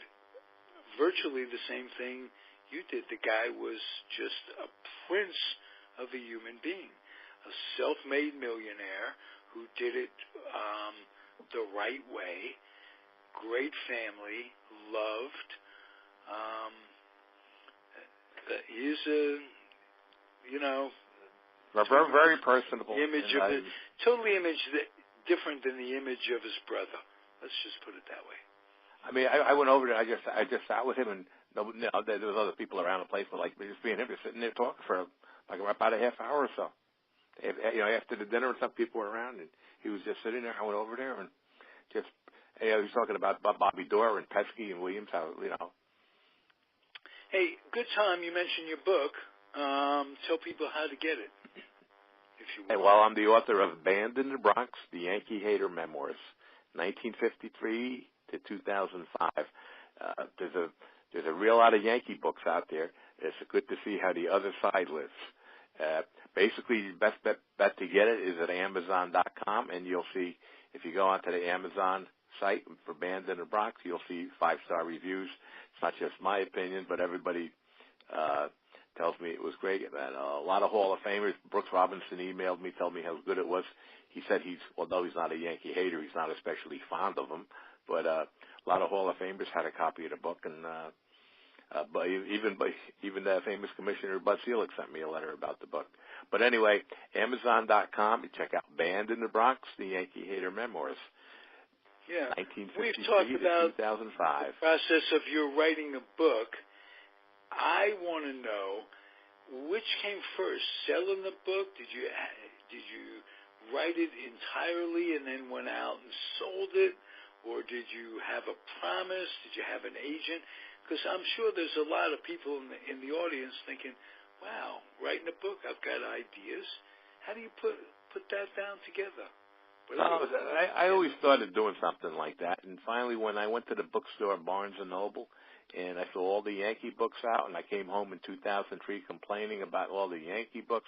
virtually the same thing you did. The guy was just a prince of a human being, a self-made millionaire who did it the right way, great family, loved. He's very personable. Totally different than the image of his brother. Let's just put it that way. I mean, I went over there. I just sat with him, and there was other people around the place, but like just me and him just sitting there talking for like about a half hour or so. After the dinner, and some people were around, and he was just sitting there. I went over there and just he was talking about Bobby Dorr and Pesky and Williams. How Hey, good time. You mentioned your book. Tell people how to get it, if you will. Hey, well, I'm the author of Banned in the Bronx, The Yankee Hater Memoirs, 1953 to 2005. There's a real lot of Yankee books out there. It's good to see how the other side lives. Basically, the best bet to get it is at Amazon.com, and you'll see, if you go onto the Amazon site for Banned in the Bronx, you'll see 5-star reviews. It's not just my opinion, but everybody tells me it was great. And a lot of Hall of Famers. Brooks Robinson emailed me, told me how good it was. He said although he's not a Yankee hater, he's not especially fond of them, but a lot of Hall of Famers had a copy of the book, and but even the famous Commissioner Bud Selig sent me a letter about the book. But anyway, Amazon.com, you check out Banned in the Bronx, The Yankee Hater Memoirs. Yeah, 1953 we've talked about 2005. the process of your writing a book. I want to know which came first, selling the book? Did you write it entirely and then went out and sold it? Or did you have a promise? Did you have an agent? Because I'm sure there's a lot of people in the audience thinking, wow, writing a book, I've got ideas. How do you put that down together? I always thought of doing something like that. And finally, when I went to the bookstore, Barnes & Noble, and I saw all the Yankee books out, and I came home in 2003 complaining about all the Yankee books,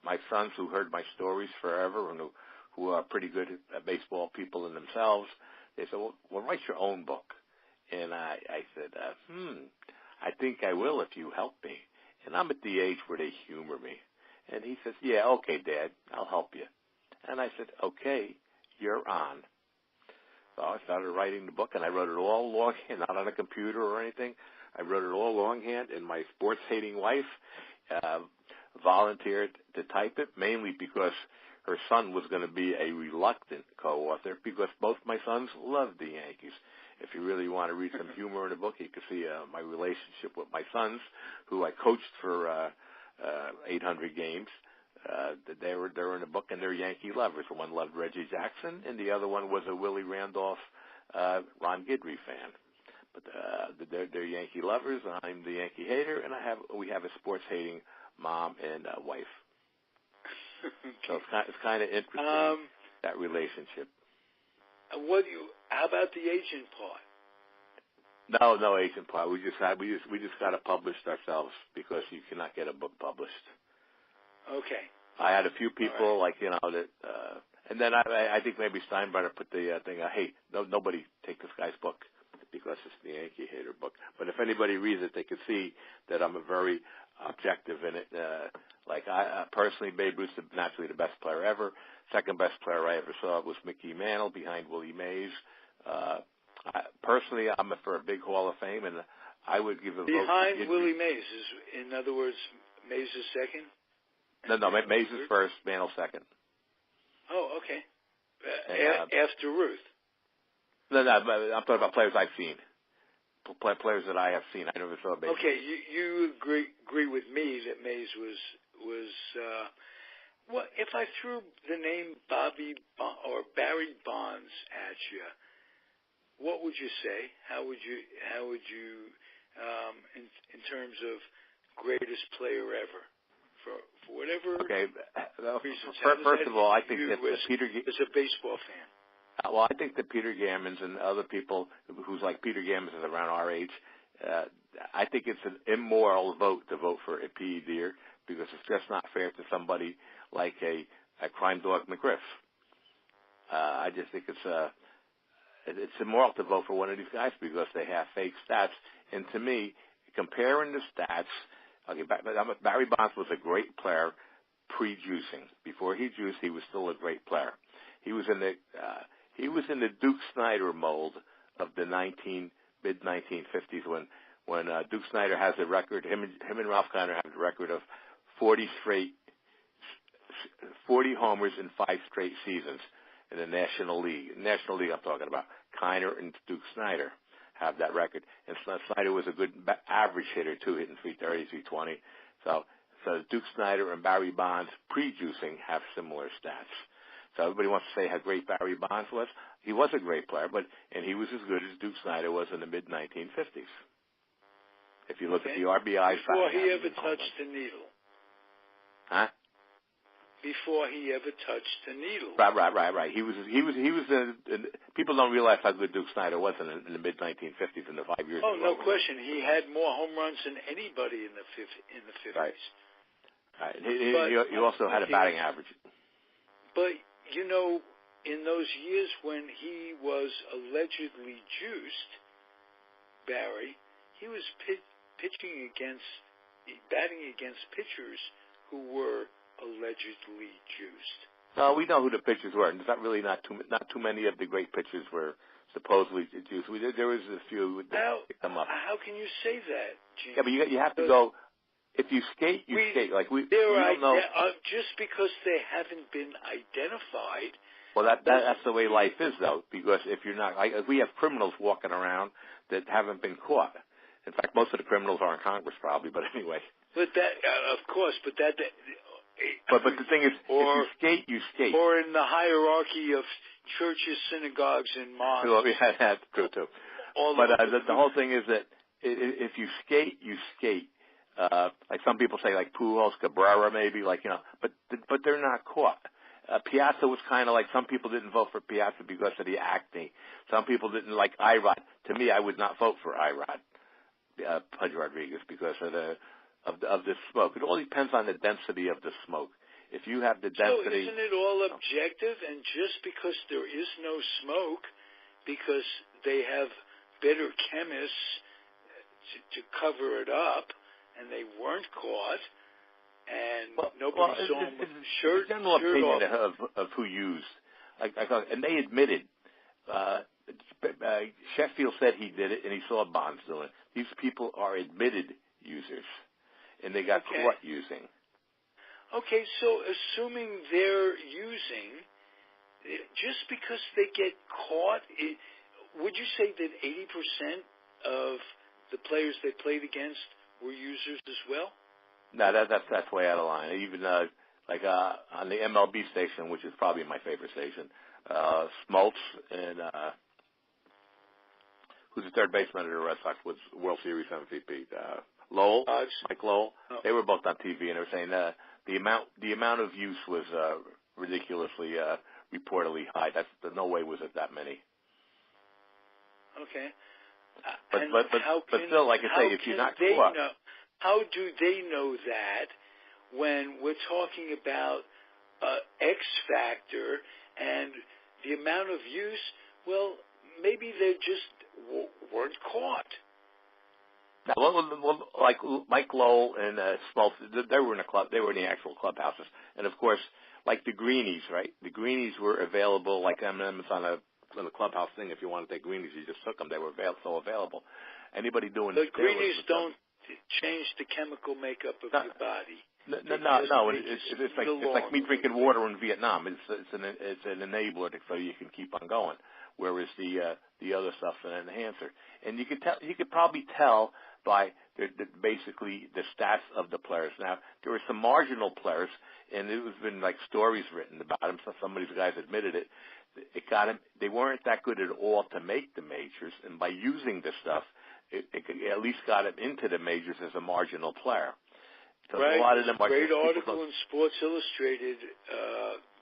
my sons, who heard my stories forever and who are pretty good baseball people in themselves, they said, well, write your own book. And I said, I think I will if you help me. And I'm at the age where they humor me. And he says, yeah, okay, Dad, I'll help you. And I said, okay, you're on. So I started writing the book, and I wrote it all longhand, not on a computer or anything. I wrote it all longhand, and my sports-hating wife volunteered to type it, mainly because her son was going to be a reluctant co-author, because both my sons loved the Yankees. If you really want to read some humor in the book, you can see my relationship with my sons, who I coached for 800 games. They're in the book, and they're Yankee lovers. One loved Reggie Jackson, and the other one was a Willie Randolph, Ron Guidry fan. But they're Yankee lovers. I'm the Yankee hater, and we have a sports-hating mom and wife. So it's kind of interesting, that relationship. How about the agent part? No agent part. We just got it published ourselves, because you cannot get a book published. Okay. I had a few people that, and then I think maybe Steinbrenner put the thing. Hey, nobody take this guy's book, because it's the Yankee hater book. But if anybody reads it, they can see that I'm a very objective in it. I personally, Babe Ruth's naturally the best player ever. Second best player I ever saw was Mickey Mantle, behind Willie Mays. Personally, I'm for a big Hall of Fame, and I would give a vote behind Willie Mays. In other words, Mays is second. No, Mays is first, Mantle second. Oh, okay. After Ruth. No, I'm talking about players I've seen. Players that I have seen. I never saw Babe. Okay, you agree with me that Mays was well, if I threw the name or Barry Bonds at you, what would you say? How would you in terms of greatest player ever? For whatever reasons. First of all, I think that Peter is a baseball fan. Well, I think that Peter Gammons and other people who's like Peter Gammons is around our age, I think it's an immoral vote to vote for a P. Deere, because it's just not fair to somebody like a crime dog McGriff. I just think it's immoral to vote for one of these guys because they have fake stats. And to me, comparing the stats, okay, Barry Bonds was a great player pre-juicing. Before he juiced, he was still a great player. He was in the Duke Snyder mold of the mid-1950s when Duke Snyder has a record. Him and Ralph Kiner have a record of 40 homers in 5 straight seasons in the National League. National League, I'm talking about Kiner and Duke Snyder. have that record. And Snyder was a good average hitter too, hitting 330, 320. So Duke Snyder and Barry Bonds pre-juicing have similar stats. So everybody wants to say how great Barry Bonds was. He was a great player, and he was as good as Duke Snyder was in the mid-1950s. If you look at the RBI, before he ever touched the needle. Huh? Before he ever touched the needle. Right. He was. People don't realize how good Duke Snyder was in the mid-1950s in the 5 years. Oh, no question. He had more home runs than anybody in the 50s. Right. He also had a batting average. But in those years when he was allegedly juiced, Barry, he was batting against pitchers who were allegedly juiced. No, we know who the pitchers were. And not too many of the great pitchers were supposedly juiced. There was a few that come up. How can you say that, Gene? Yeah, but you have to go. If you skate, you skate. Like we don't know. Just because they haven't been identified. Well, that's the way life is, though. Because if you're not, we have criminals walking around that haven't been caught. In fact, most of the criminals are in Congress, probably. But anyway. But that, of course, but the thing is, if you skate, you skate. Or in the hierarchy of churches, synagogues, and mosques. Well, yeah, that's true too. But the whole thing is that if you skate, you skate. Like some people say, like Pujols, Cabrera, maybe, but they're not caught. Piazza was kind of like, some people didn't vote for Piazza because of the acne. Some people didn't like Irod. To me, I would not vote for Irod, Pudge Rodriguez, because of the smoke. It all depends on the density of the smoke. If you have the density... So isn't it all objective? And just because there is no smoke, because they have better chemists to cover it up, and they weren't caught, and nobody saw them with shirt general opinion off. of who used. And they admitted. Sheffield said he did it, and he saw Bonds doing it. These people are admitted users, and they got caught using. Okay, so assuming they're using, just because they get caught, would you say that 80% of the players they played against were users as well? No, that's way out of line. Even on the MLB station, which is probably my favorite station, Smoltz and who's the third baseman of the Red Sox, was World Series MVP, Lowell, Mike Lowell. Oh. They were both on TV, and they were saying the amount of use was ridiculously reportedly high. No way was it that many. Okay. But still, like I say, if you're not caught. How do they know that when we're talking about X factor and the amount of use? Well, maybe they just weren't caught. Well, like Mike Lowell and Smoltz, they were in a club. They were in the actual clubhouses, and of course, like the greenies, right? The greenies were available, like M&M's on the clubhouse thing. If you wanted to take greenies, you just took them. They were so available. Anybody doing the greenies don't change the chemical makeup of your body. No. It's like me drinking water in Vietnam. It's an enabler so you can keep on going. Whereas the other stuff's an enhancer. And you could probably tell by basically the stats of the players. Now there were some marginal players, and there's been like stories written about them. So some of these guys admitted it. It got them. They weren't that good at all to make the majors, and by using the stuff, it at least got him into the majors as a marginal player. So right. A lot of them are great article in Sports Illustrated.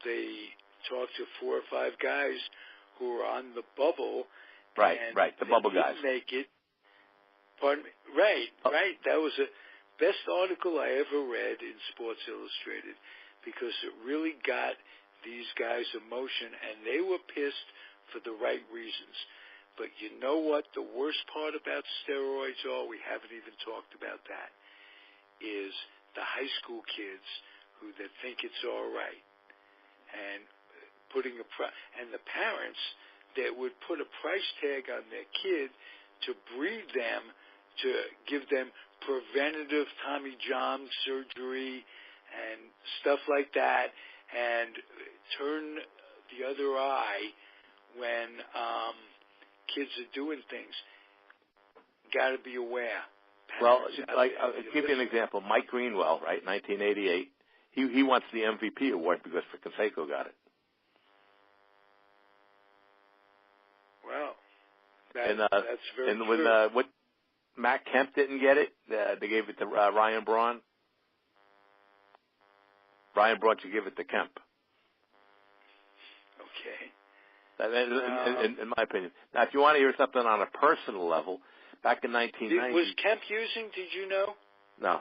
They talked to 4 or 5 guys who were on the bubble. Right. The bubble guys. Make it. Pardon me. Right. That was the best article I ever read in Sports Illustrated because it really got these guys' emotion, and they were pissed for the right reasons. But you know what the worst part about steroids are? We haven't even talked about that. Is the high school kids who that think it's all right, and putting and the parents that would put a price tag on their kid to breed them, to give them preventative Tommy John surgery and stuff like that, and turn the other eye when kids are doing things. got to be aware. Well, like I'll give you an example. Mike Greenwell, right, 1988. He wants the MVP award because Canseco got it. Well, that's very true. And when Matt Kemp didn't get it, they gave it to Ryan Braun. Ryan Braun should give it to Kemp. Okay. In my opinion. Now, if you want to hear something on a personal level, back in 1990, was Kemp using? Did you know? No.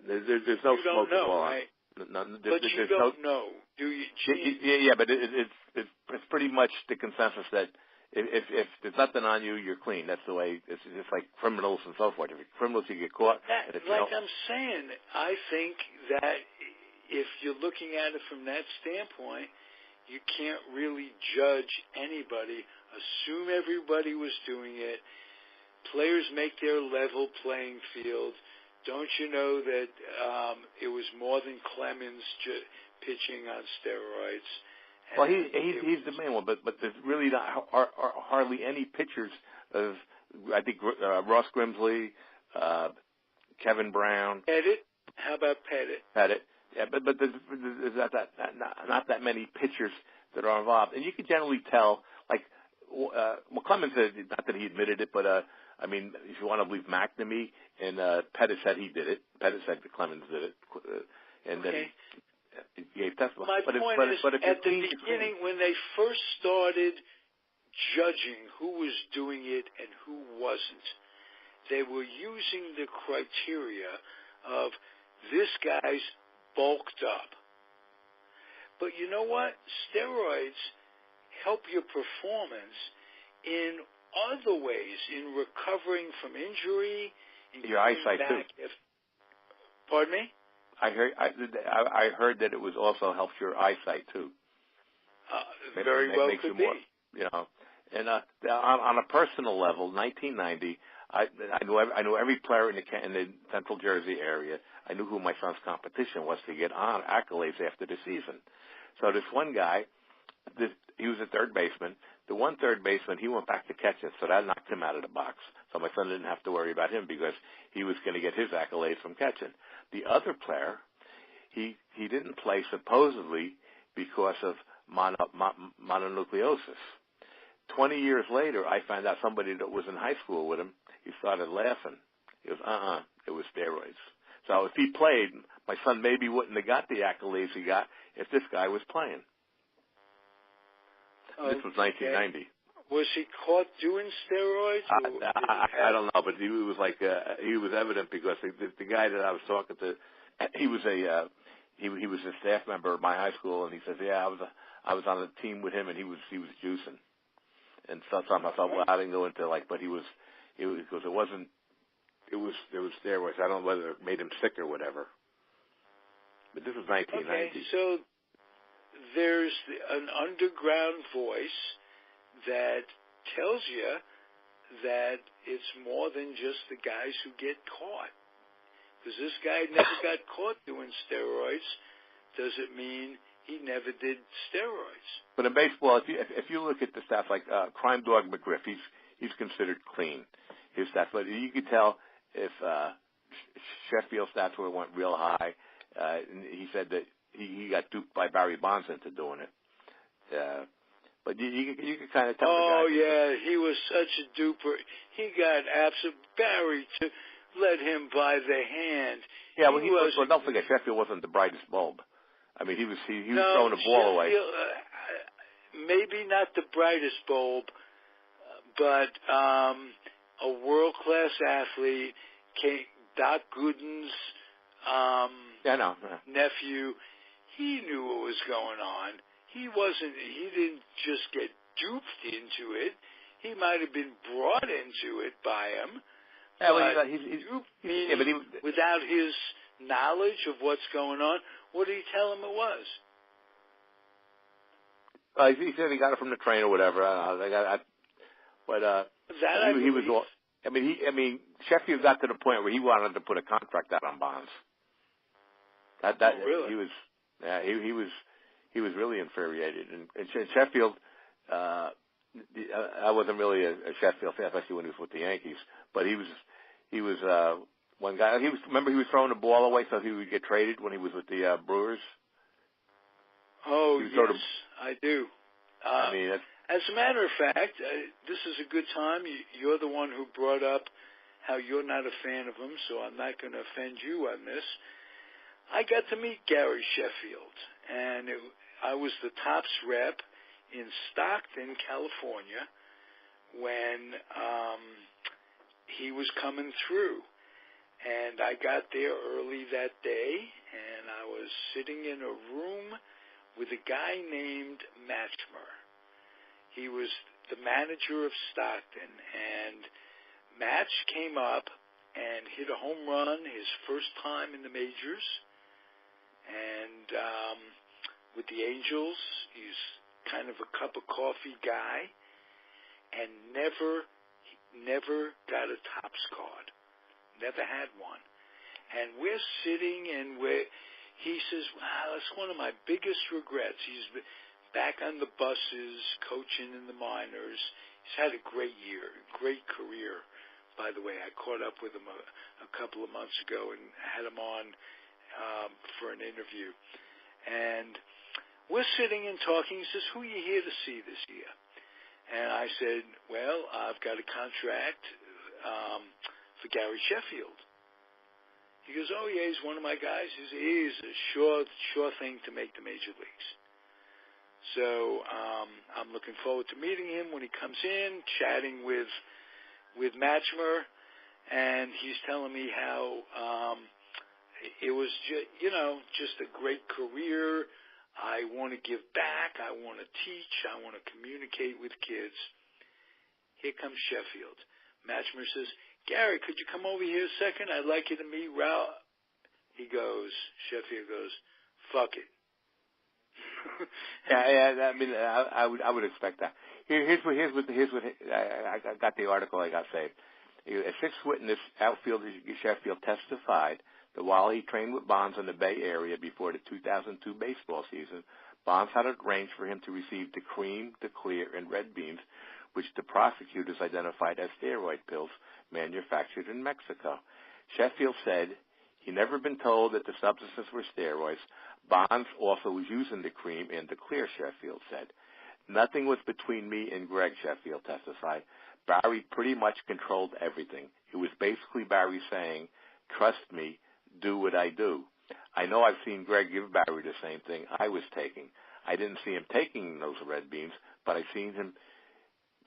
There's no you don't know, ball right? But you don't know, do you? Yeah, but it's pretty much the consensus that if there's nothing on you, you're clean. That's the way. It's just like criminals and so forth. If you're criminals, you get caught. I'm saying, I think that if you're looking at it from that standpoint, you can't really judge anybody. Assume everybody was doing it. Players make their level playing field. Don't you know that it was more than Clemens pitching on steroids? Well, he's the main one, but there's really not hardly any pictures of, I think, Ross Grimsley, Kevin Brown. Pettit? How about Pettit? Pettit. Yeah, but there's not that many pitchers that are involved, and you can generally tell. Like, Clemens said, not that he admitted it, but I mean, if you want to believe McNamee, and Pettit said he did it. Pettit said that Clemens did it, and then he gave testimony. My point is, at the beginning, when they first started judging who was doing it and who wasn't, they were using the criteria of this guy's bulked up. But you know what? Steroids help your performance in other ways, in recovering from injury, in your eyesight too. Pardon me? I heard that it was also helps your eyesight too. Very well makes could you more, be. You know, and on a personal level, 1990, I knew every player in the Central Jersey area. I knew who my son's competition was to get on accolades after the season. So this one guy, he was a third baseman. The one third baseman, he went back to catching, so that knocked him out of the box. So my son didn't have to worry about him because he was going to get his accolades from catching. The other player, he didn't play supposedly because of mononucleosis. 20 years later, I found out somebody that was in high school with him, he started laughing. He goes, it was steroids. So if he played, my son maybe wouldn't have got the accolades he got if this guy was playing. Okay. This was 1990. Was he caught doing steroids? I don't know, but he was like he was evident because the guy that I was talking to, he was a staff member at my high school, and he says, yeah, I was on a team with him, and he was juicing. And sometimes I thought, well, I didn't go into but because it was steroids. I don't know whether it made him sick or whatever. But this was 1990. Okay, so there's an underground voice that tells you that it's more than just the guys who get caught. Because this guy never got caught doing steroids. Does it mean he never did steroids? But in baseball, if you look at the stats, like Crime Dog McGriff, he's considered clean. His stats, but you could tell if Sheffield stats went real high. He said that he got duped by Barry Bonds into doing it. But you could kind of tell. Oh, yeah, he was such a duper. He got Barry to let him by the hand. Yeah, well, don't forget, Sheffield wasn't the brightest bulb. I mean, he was throwing the ball away. Maybe not the brightest bulb, but a world-class athlete, Doc Gooden's nephew, he knew what was going on. He didn't just get duped into it. He might have been brought into it by him. Yeah, but without his knowledge of what's going on, what did he tell him it was? He said he got it from the train or whatever. He was all. I mean, Sheffield got to the point where he wanted to put a contract out on Bonds. Really? He was. Yeah, he was really infuriated. And Sheffield, I wasn't really a Sheffield fan, especially when he was with the Yankees. But he was one guy. Remember he was throwing the ball away so he would get traded when he was with the Brewers. Oh yes, I do. I mean, as a matter of fact, this is a good time. You're the one who brought up how you're not a fan of him, so I'm not going to offend you on this. I got to meet Gary Sheffield, and I was the Topps rep in Stockton, California, when he was coming through. And I got there early that day, and I was sitting in a room with a guy named Matchmer. He was the manager of Stockton, and Match came up and hit a home run his first time in the majors. And with the Angels, he's kind of a cup of coffee guy, and never got a Topps card. Never had one. And we're sitting, and he says, wow, that's one of my biggest regrets. He's back on the buses, coaching in the minors. He's had a great year, great career. By the way, I caught up with him a couple of months ago and had him on for an interview. And we're sitting and talking. He says, who are you here to see this year? And I said, well, I've got a contract for Gary Sheffield. He goes, oh, yeah, he's one of my guys. He's a sure thing to make the major leagues. So I'm looking forward to meeting him when he comes in, chatting with Matchmer, and he's telling me how it was just a great career. I want to give back. I want to teach. I want to communicate with kids. Here comes Sheffield. Matchmer says, Gary, could you come over here a second? I'd like you to meet Ralph. Sheffield goes, fuck it. Yeah. I mean, I would expect that. Here's what I got the article I got saved. A sixth witness, outfielder Sheffield, testified that while he trained with Bonds in the Bay Area before the 2002 baseball season, Bonds had arranged for him to receive the cream, the clear, and red beans, which the prosecutors identified as steroid pills manufactured in Mexico. Sheffield said he never been told that the substances were steroids. Bonds also was using the cream and the clear, Sheffield said. Nothing was between me and Greg, Sheffield testified. Barry pretty much controlled everything. It was basically Barry saying, trust me, do what I do. I know I've seen Greg give Barry the same thing I was taking. I didn't see him taking those red beans, but I seen him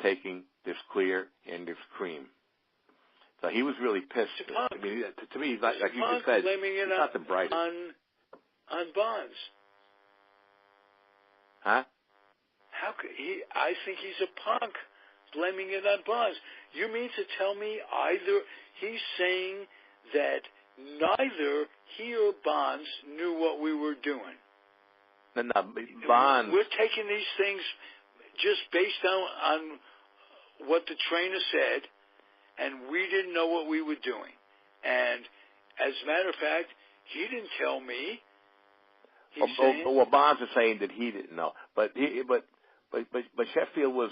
taking this clear and this cream. So he was really pissed. I mean, to me, he's not, like you just said, he's not the brightest. On Bonds. Huh? How could he? I think he's a punk, blaming it on Bonds. You mean to tell me he's saying that neither he or Bonds knew what we were doing? No, Bonds. We're taking these things just based on what the trainer said, and we didn't know what we were doing. And as a matter of fact, he didn't tell me. Well, Bonds is saying that he didn't know, but Sheffield was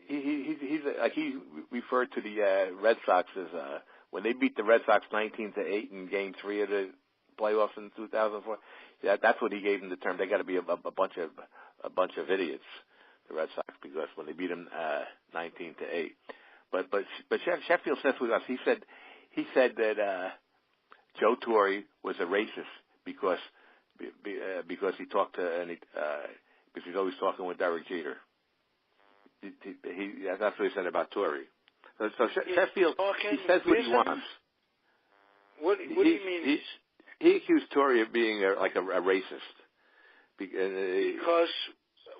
he's like he referred to the Red Sox as when they beat the Red Sox 19-8 in Game 3 of the playoffs in 2004. That's what he gave them the term. They got to be a bunch of idiots, the Red Sox, because when they beat them 19-8. But Sheffield says with us. He said that Joe Torre was a racist because he talked to because he's always talking with Derek Jeter. That's what he said about Torre. So Sheffield, he says what he wants. What do you mean? He accused Torre of being a racist because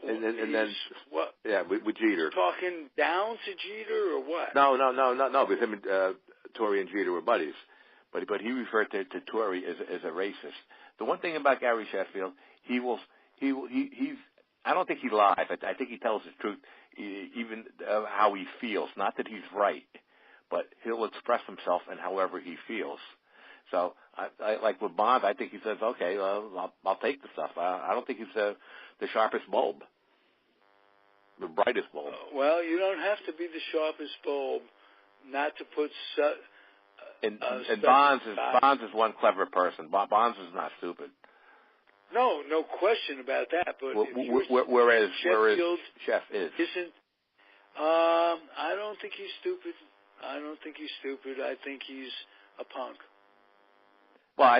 and then what? Yeah, with Jeter. Talking down to Jeter or what? No. Because him and Torre and Jeter were buddies, but he referred to Torre as a racist. The one thing about Gary Sheffield, he's. I don't think he lies. I think he tells the truth, even how he feels. Not that he's right, but he'll express himself in however he feels. So, I like with Bond, I think he says, okay, I'll take the stuff. I don't think he's the sharpest bulb. the brightest bulb. Well, you don't have to be the sharpest bulb not to put. And Bonds is one clever person. Bonds is not stupid. No question about that. But whereas Sheffield Chef is. Isn't. I don't think he's stupid. I think he's a punk. Well,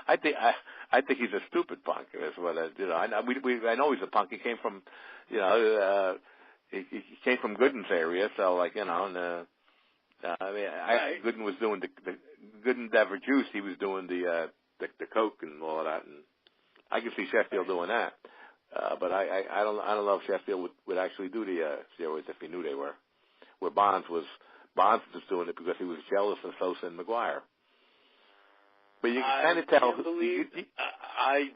I think he's a stupid punk. Is what I know he's a punk. He came from, he came from Gooden's area, so and Gooden was doing the Gooden never juice. He was doing the coke and all of that, and I can see Sheffield doing that. But I don't know if Sheffield would actually do the steroids if he knew they were. Where Bonds was doing it because he was jealous of Sosa and McGuire. But you can kind of tell. I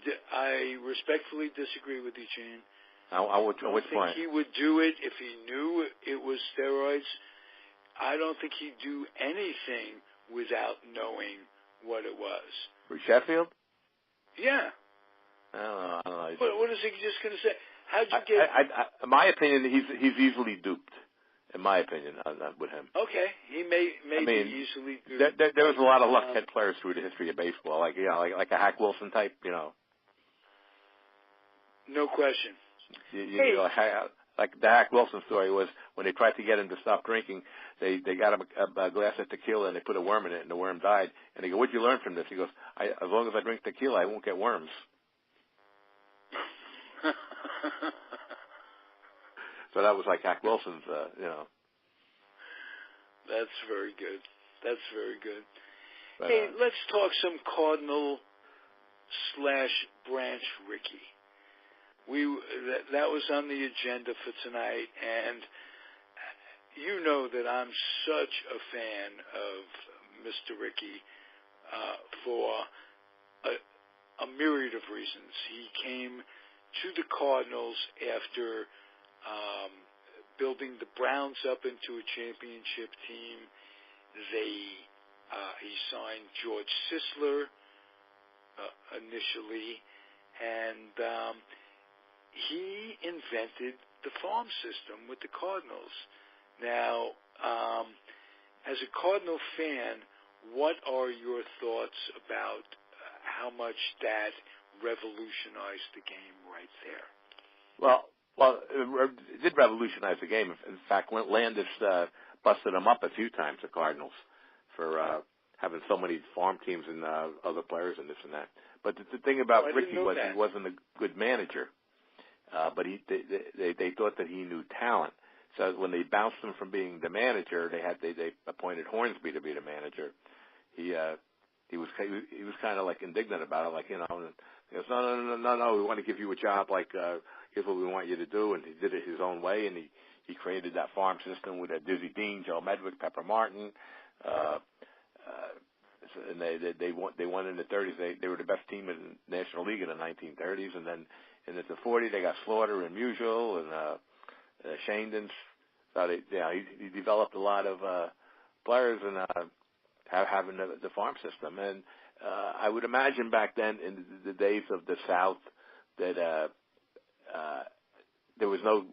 respectfully disagree with you, Gene. I think he would do it if he knew it was steroids. I don't think he'd do anything without knowing what it was. For Sheffield? Yeah. I don't know. What is he just going to say? How'd you get? In my opinion, he's easily duped. In my opinion, with him. Okay, he may be easily duped. There was a lot of luckhead players through the history of baseball, like a Hack Wilson type, No question. Like the Hack Wilson story was when they tried to get him to stop drinking, they got him a glass of tequila and they put a worm in it and the worm died. And they go, "What'd you learn from this?" He goes, "As long as I drink tequila, I won't get worms." So that was like Hack Wilson's, That's very good. But, hey, let's talk some Cardinal / Branch Rickey. That was on the agenda for tonight, and you know that I'm such a fan of Mr. Rickey for a myriad of reasons. He came to the Cardinals after building the Browns up into a championship team. He signed George Sisler initially, and he invented the farm system with the Cardinals. Now, as a Cardinal fan, what are your thoughts about how much that revolutionized the game right there? Well, it did revolutionize the game. In fact, Landis busted them up a few times, the Cardinals, for having so many farm teams and other players and this and that. But the thing about Rickey was he wasn't a good manager. But they thought that he knew talent. So when they bounced him from being the manager, they appointed Hornsby to be the manager. He was kind of like indignant about it, he goes, no, we want to give you a job, here's what we want you to do, and he did it his own way, and he created that farm system with Dizzy Dean, Joe Medwick, Pepper Martin, and they won in the 30s. They were the best team in the National League in the 1930s, and then in the 40s they got Slaughter and Musial and Shandens. So he developed a lot of players and having the farm system. And I would imagine back then in the days of the South that there was no,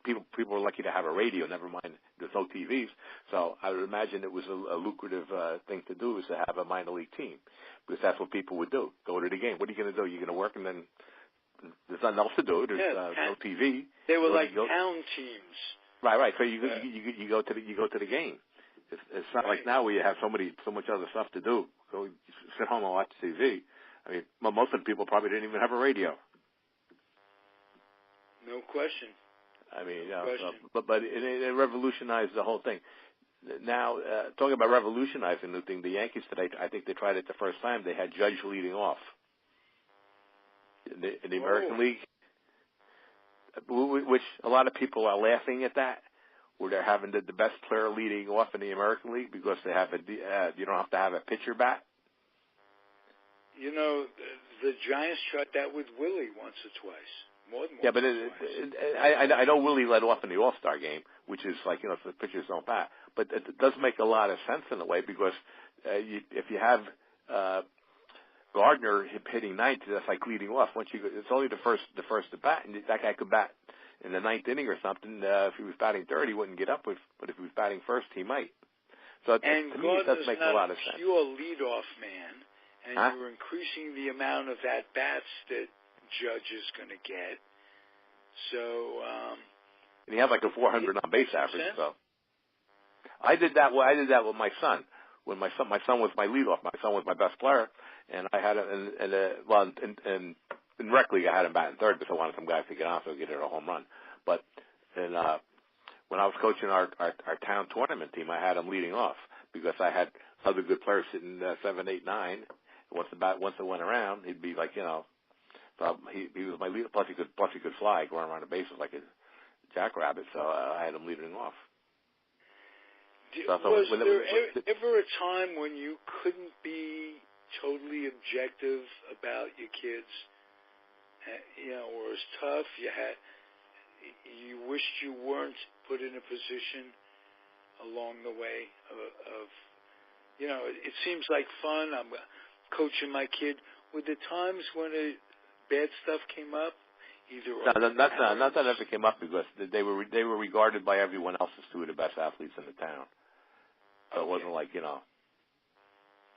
people were lucky to have a radio, never mind there's no TVs. So I would imagine it was a lucrative thing to do is to have a minor league team, because that's what people would do. Go to the game. What are you going to do? You're going to work and then there's nothing else to do. There's no TV. They were like town teams. Right. So you go to the game. It's not like now where you have so much other stuff to do. Go sit home and watch TV. I mean, most of the people probably didn't even have a radio. No question. I mean, but it revolutionized the whole thing. Now, talking about revolutionizing the thing, the Yankees today, I think they tried it the first time. They had Judge leading off in the American League, which a lot of people are laughing at that, where they're having the best player leading off in the American League because they have you don't have to have a pitcher bat. The Giants tried that with Willie once or twice. More than but I know Willie led off in the All-Star game, which is if the pitchers don't bat. But it does make a lot of sense in a way because if you have Gardner hitting ninth, that's like leading off. Once it's only the first to bat, and that guy could bat in the ninth inning or something, if he was batting third, he wouldn't get up. But if he was batting first, he might. So to me, it does make a lot of sense. And Gordon's not a pure leadoff man, and you're increasing the amount of at-bats that Judge is going to get. So, and he had like a 400 on base average. So I did that. Well, I did that with my son. When my son was my leadoff. My son was my best player, and I had in rec league I had him batting third because I wanted some guys to get on so get it a home run. But when I was coaching our town tournament team, I had him leading off because I had other good players sitting 7, 8, 9. Once it went around, he'd be like, so he was my leader. Plus he could fly, going around the bases like a jackrabbit. So I had him leading off. Was there ever a time when you couldn't be totally objective about your kids? Or it was tough. You wished you weren't put in a position along the way of it seems like fun. I'm coaching my kid. Were there times when bad stuff came up? Not that ever came up because they were regarded by everyone else as two of the best athletes in the town. So it wasn't like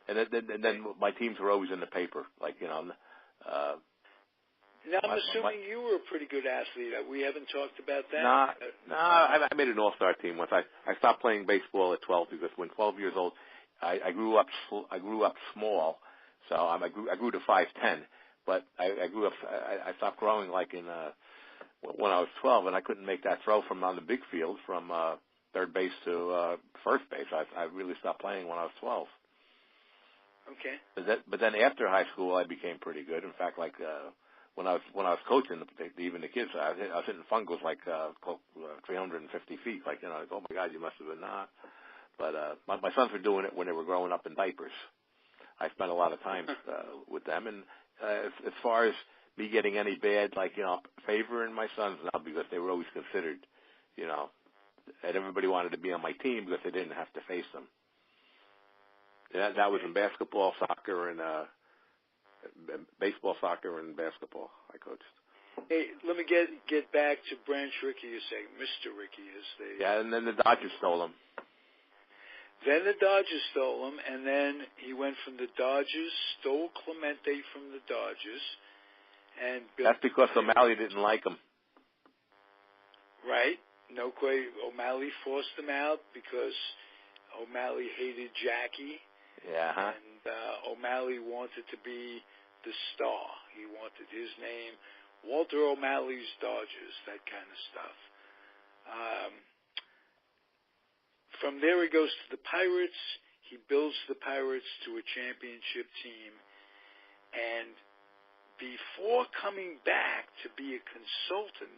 and then my teams were always in the paper, like Now I'm assuming you were a pretty good athlete. We haven't talked about that. I made an all-star team once. I stopped playing baseball at 12 because when 12 years old, I grew up small, so I grew to 5'10", but I grew up. I stopped growing like when I was 12, and I couldn't make that throw from on the big field from third base to first base. I really stopped playing when I was 12. Okay. But then after high school, I became pretty good. In fact, like when I was coaching, even the kids, I was hitting fungos like 350 feet. Like like, oh my God, you must have been not. But my sons were doing it when they were growing up in diapers. I spent a lot of time with them, and as far as me getting any bad, favor in my sons now because they were always considered, and everybody wanted to be on my team because they didn't have to face them. That was in basketball, soccer, and baseball, soccer, and basketball. I coached. Hey, let me get back to Branch Rickey. You say Mr. Rickey is the and then the Dodgers stole him. Then the Dodgers stole him, and then he went from the Dodgers, stole Clemente from the Dodgers, and that's because O'Malley didn't like him. Right. No question. O'Malley forced him out because O'Malley hated Jackie. Yeah. And O'Malley wanted to be the star. He wanted his name, Walter O'Malley's Dodgers, that kind of stuff. From there he goes to the Pirates. He builds the Pirates to a championship team. And before coming back to be a consultant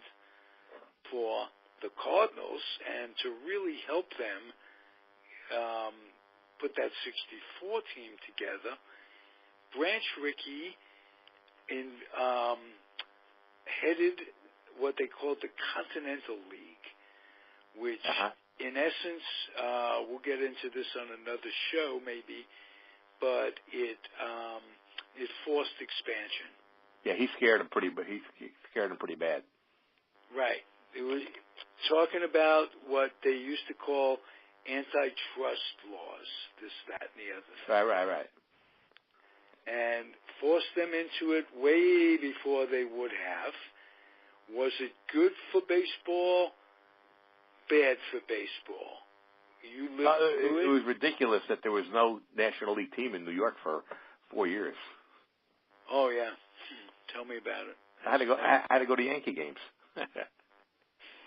for the Cardinals and to really help them put that 64 team together, Branch Rickey headed what they called the Continental League, which in essence, we'll get into this on another show maybe, but it forced expansion. Yeah, he scared him pretty bad. Right. It was talking about what they used to call antitrust laws, this, that, and the other thing. Right. And forced them into it way before they would have. Was it good for baseball? Bad for baseball? It was ridiculous that there was no National League team in New York for 4 years. Oh yeah, tell me about it. I had to go to Yankee games.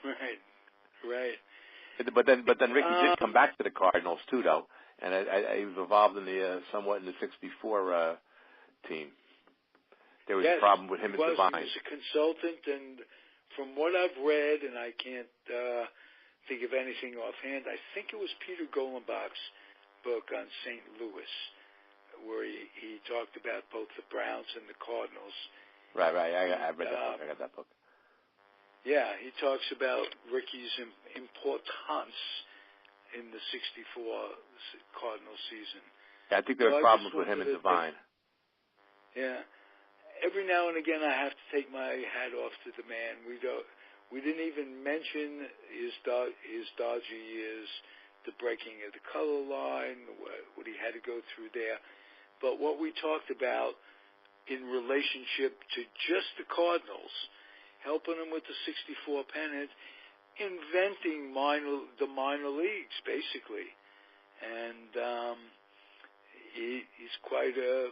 Right. But then Rickey did come back to the Cardinals too, though, and he was involved in somewhat in the '64 team. There was a problem with him and Devine. He was a consultant, and from what I've read, and I can't think of anything offhand, I think it was Peter Golenbach's book on St. Louis, where he talked about both the Browns and the Cardinals. Right. I read that book. I got that book. Yeah, he talks about Rickey's importance in the '64 Cardinal season. Yeah, I think there were problems with him and Devine. Yeah. Every now and again, I have to take my hat off to the man. We didn't even mention his dodgy years, the breaking of the color line, what he had to go through there. But what we talked about in relationship to just the Cardinals, helping them with the 64 pennant, inventing the minor leagues, basically. And he's quite a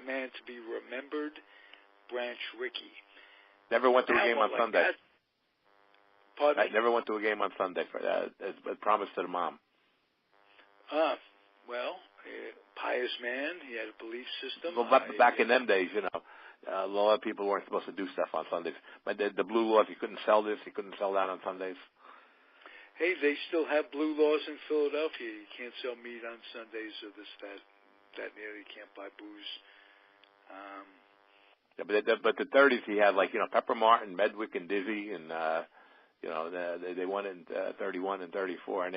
man to be remembered, Branch Rickey. Never went to a game on Sunday. Pardon I never went to a game on Sunday as promised to the mom. Well, pious man. He had a belief system. Well, back in them days, a lot of people weren't supposed to do stuff on Sundays. But the blue laws, you couldn't sell this, you couldn't sell that on Sundays. Hey, they still have blue laws in Philadelphia. You can't sell meat on Sundays or this, that, you can't buy booze. Yeah, but the 30s, he had Pepper Martin, Medwick, and Dizzy, and they won in 31 and 34, and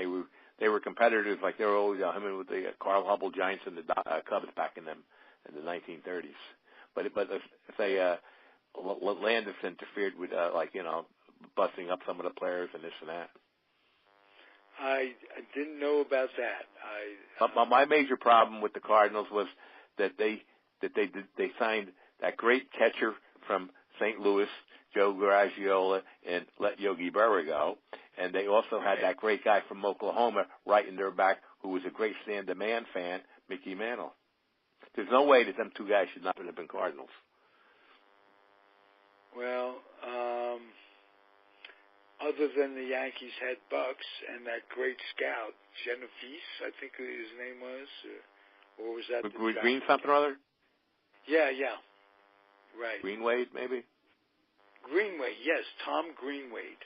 they were competitors. Like they were always with the Carl Hubble Giants and the Cubs back in the 1930s. But if they Landis interfered with busting up some of the players and this and that. I didn't know about that. My major problem with the Cardinals was that they signed that great catcher from St. Louis, Joe Garagiola, and let Yogi Berra go. And they also had that great guy from Oklahoma right in their back who was a great Stan DeMann fan, Mickey Mantle. There's no way that them two guys should not have been Cardinals. Well, other than the Yankees had Bucks and that great scout, Genovese, I think his name was, or was that Green something or other? Yeah, right. Greenwade, maybe? Greenwade, yes, Tom Greenwade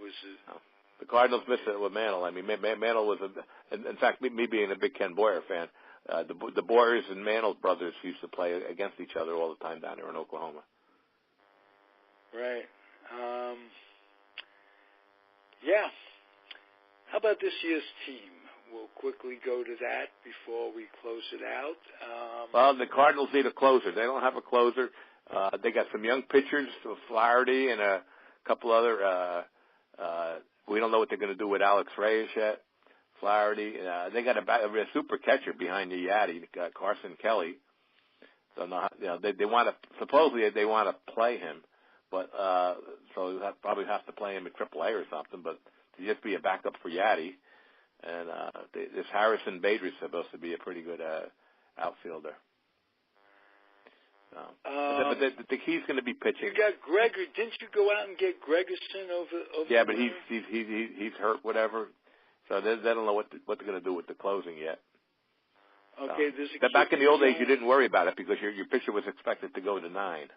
was. The Cardinals missed it with Mantle. I mean, Mantle was, in fact, me being a big Ken Boyer fan, the Boyers and Mantle brothers used to play against each other all the time down there in Oklahoma. Right. Yeah. How about this year's team? We'll quickly go to that before we close it out. Well, the Cardinals need a closer. They don't have a closer. They got some young pitchers, Flaherty and a couple other. We don't know what they're going to do with Alex Reyes yet. Flaherty. They got a super catcher behind the Yaddy, Carson Kelly. So they want to supposedly they want to play him, but so they'll probably have to play him at AAA or something. But to just be a backup for Yaddy, and this Harrison Bader is supposed to be a pretty good outfielder. But the key's going to be pitching. You got Greger. Didn't you go out and get Gregerson over? Yeah, but he's hurt, whatever. So they don't know what they're going to do with the closing yet. Okay, back in the old days, you didn't worry about it because your pitcher was expected to go to 9.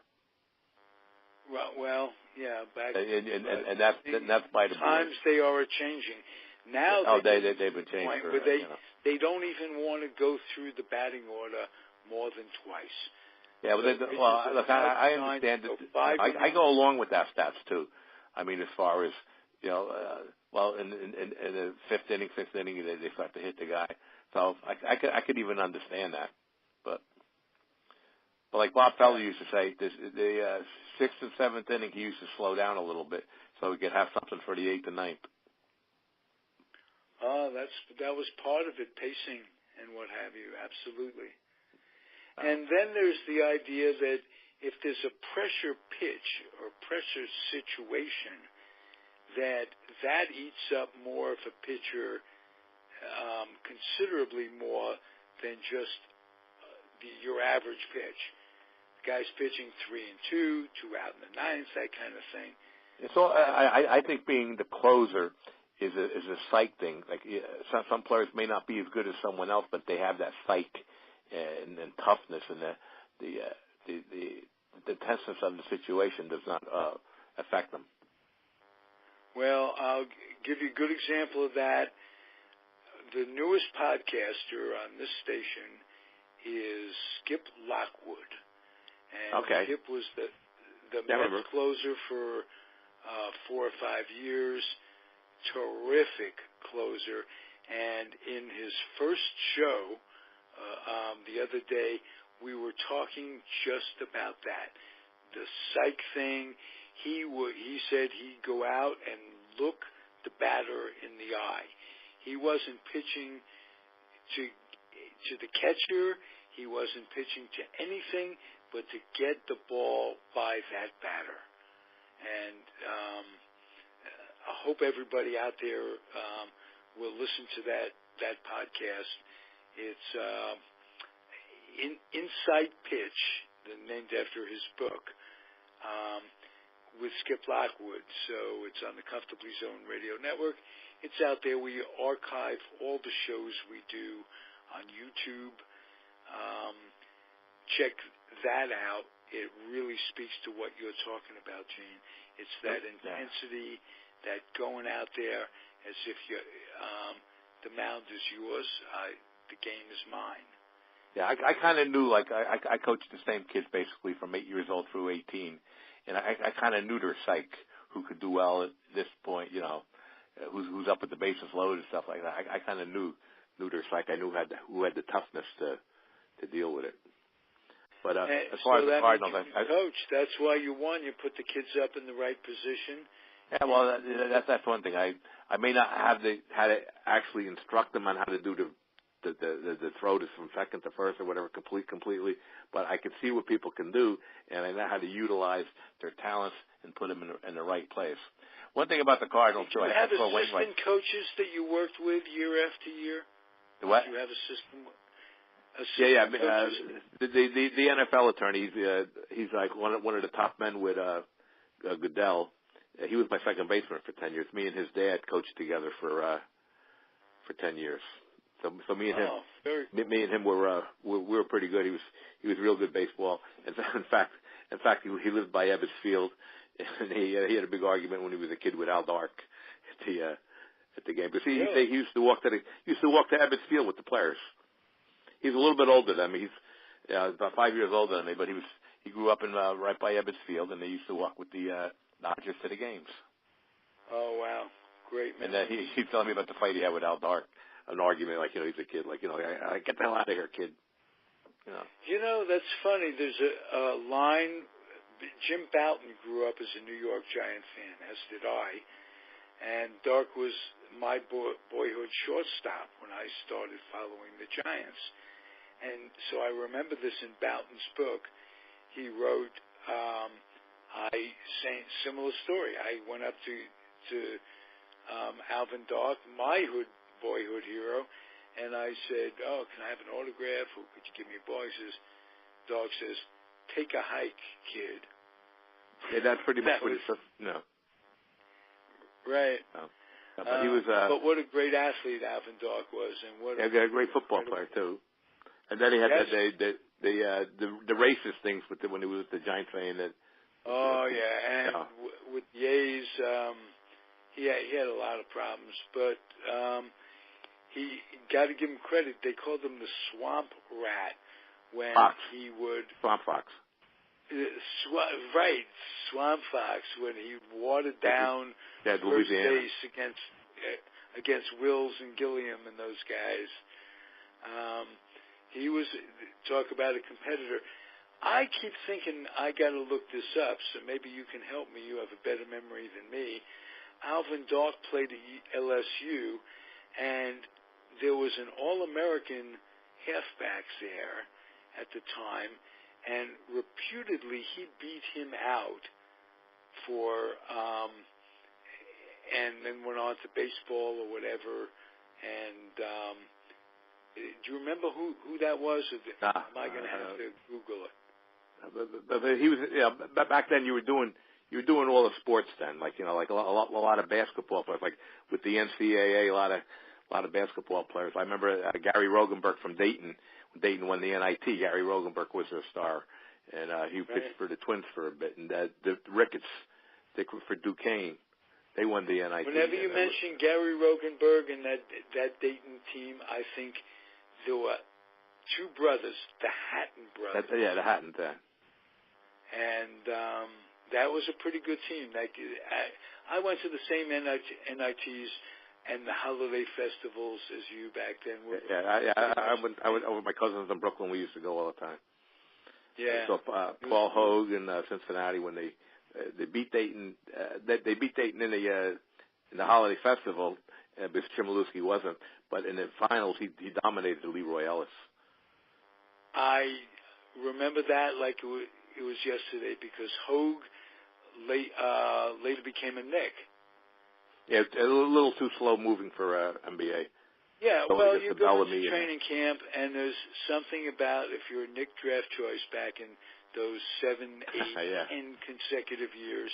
Well, yeah, back and that's by the times board. they are changing. Now they've been changed. But they don't even want to go through the batting order more than twice. Yeah, but look, I understand that. I go along with that stats too. I mean, as far as in the sixth inning, they start to hit the guy. So I could even understand that. But like Bob Feller used to say, the 6th and 7th inning he used to slow down a little bit so we could have something for the 8th and 9th. That was part of it, pacing and what have you. Absolutely. And then there's the idea that if there's a pressure pitch or pressure situation, that eats up more of a pitcher, considerably more than just your average pitch. The guy's pitching 3-2, 2 out in the 9th, that kind of thing. So I think being the closer is a psych thing. Like some players may not be as good as someone else, but they have that psych and toughness, and the tenseness of the situation does not affect them. Well, I'll give you a good example of that. The newest podcaster on this station is Skip Lockwood. And Skip was the Mets closer for 4 or 5 years. Terrific closer. And in his first show the other day, we were talking just about that. the psych thing. He said he'd go out and look the batter in the eye. He wasn't pitching to the catcher. He wasn't pitching to anything but to get the ball by that batter. And I hope everybody out there will listen to that podcast. It's Insight Pitch, named after his book, with Skip Lockwood. So it's on the Comfortably Zoned Radio Network. It's out there. We archive all the shows we do on YouTube. Check that out. It really speaks to what you're talking about, Gene. It's that intensity, that going out there as if the mound is yours, the game is mine. Yeah, I kind of knew, like, I coached the same kids basically from 8 years old through 18, and I kind of knew their psyche, who could do well at this point, you know, who's up with the bases loaded and stuff like that. I kind of knew their psyche. I knew who had the toughness to deal with it. But as far as the Cardinals, coach, that's why you won. You put the kids up in the right position. Yeah, well, that's one thing. I may not have how to actually instruct them on how to do the throw to from second to first or whatever completely, but I can see what people can do, and I know how to utilize their talents and put them in the right place. One thing about the Cardinals, too, you have assistant coaches that you worked with year after year. What? Do you have assistant? Yeah. The NFL attorney, he's like one of the top men with Goodell. He was my second baseman for 10 years. Me and his dad coached together for 10 years. So me and him, me and him were pretty good. He was real good baseball. In fact, he lived by Ebbets Field, and he had a big argument when he was a kid with Al Dark at the game. Because he used to walk to Ebbets Field with the players. He's a little bit older than me. He's about 5 years older than me, but he grew up in right by Ebbets Field, and they used to walk with the Dodgers to the games. Oh wow, great man! And he's telling me about the fight he had with Al Dark, an argument like, he's a kid, like, I get the hell out of here, kid. That's funny. There's a line. Jim Bouton grew up as a New York Giant fan, as did I, and Dark was my boyhood shortstop when I started following the Giants. And so I remember this in Bouton's book. He wrote, similar story. I went up to Alvin Dark, my boyhood hero, and I said, can I have an autograph, or could you give me a ball? He says, Dark says, take a hike, kid. Yeah, that's pretty much what it says. No. Right. But he was. But what a great athlete Alvin Dark was, and what a great football player too. And then he had the racist things when he was with the Giants, saying that. And with Ye's, he had a lot of problems, but he got to give him credit. They called him the Swamp Rat when he would Swamp Fox. Swamp Fox, when he watered down first base against Wills and Gilliam and those guys. He was, talk about a competitor. I keep thinking I got to look this up, so maybe you can help me. You have a better memory than me. Alvin Dark played at LSU, and there was an All-American halfback there at the time, and reputedly he beat him out and then went on to baseball or whatever. And do you remember who that was? Am I going to have to Google it? But he was. Back then you were doing all the sports then, like like a lot of basketball players, like with the NCAA, a lot of basketball players. I remember Gary Rogenberg from Dayton. When Dayton won the NIT, Gary Rogenberg was their star, and he pitched for the Twins for a bit. And the Ricketts, for Duquesne, they won the NIT. Whenever you mention Gary Rogenberg and that Dayton team, I think there were two brothers, the Hatton brothers. The Hatton. And that was a pretty good team. Like I went to the same NITs and the holiday festivals as you back then. I went over my cousins in Brooklyn. We used to go all the time. Yeah. So Paul Hogue in Cincinnati when they beat Dayton. They beat Dayton in the holiday festival because Chmielewski wasn't. But in the finals, he dominated Leroy Ellis. I remember that like it was yesterday because Hogue later became a Knick. Yeah, it's a little too slow moving for NBA. Yeah, well, you go to Bellamy training camp, and there's something about if you're a Knick draft choice back in those 7, 8, yeah. 10 consecutive years,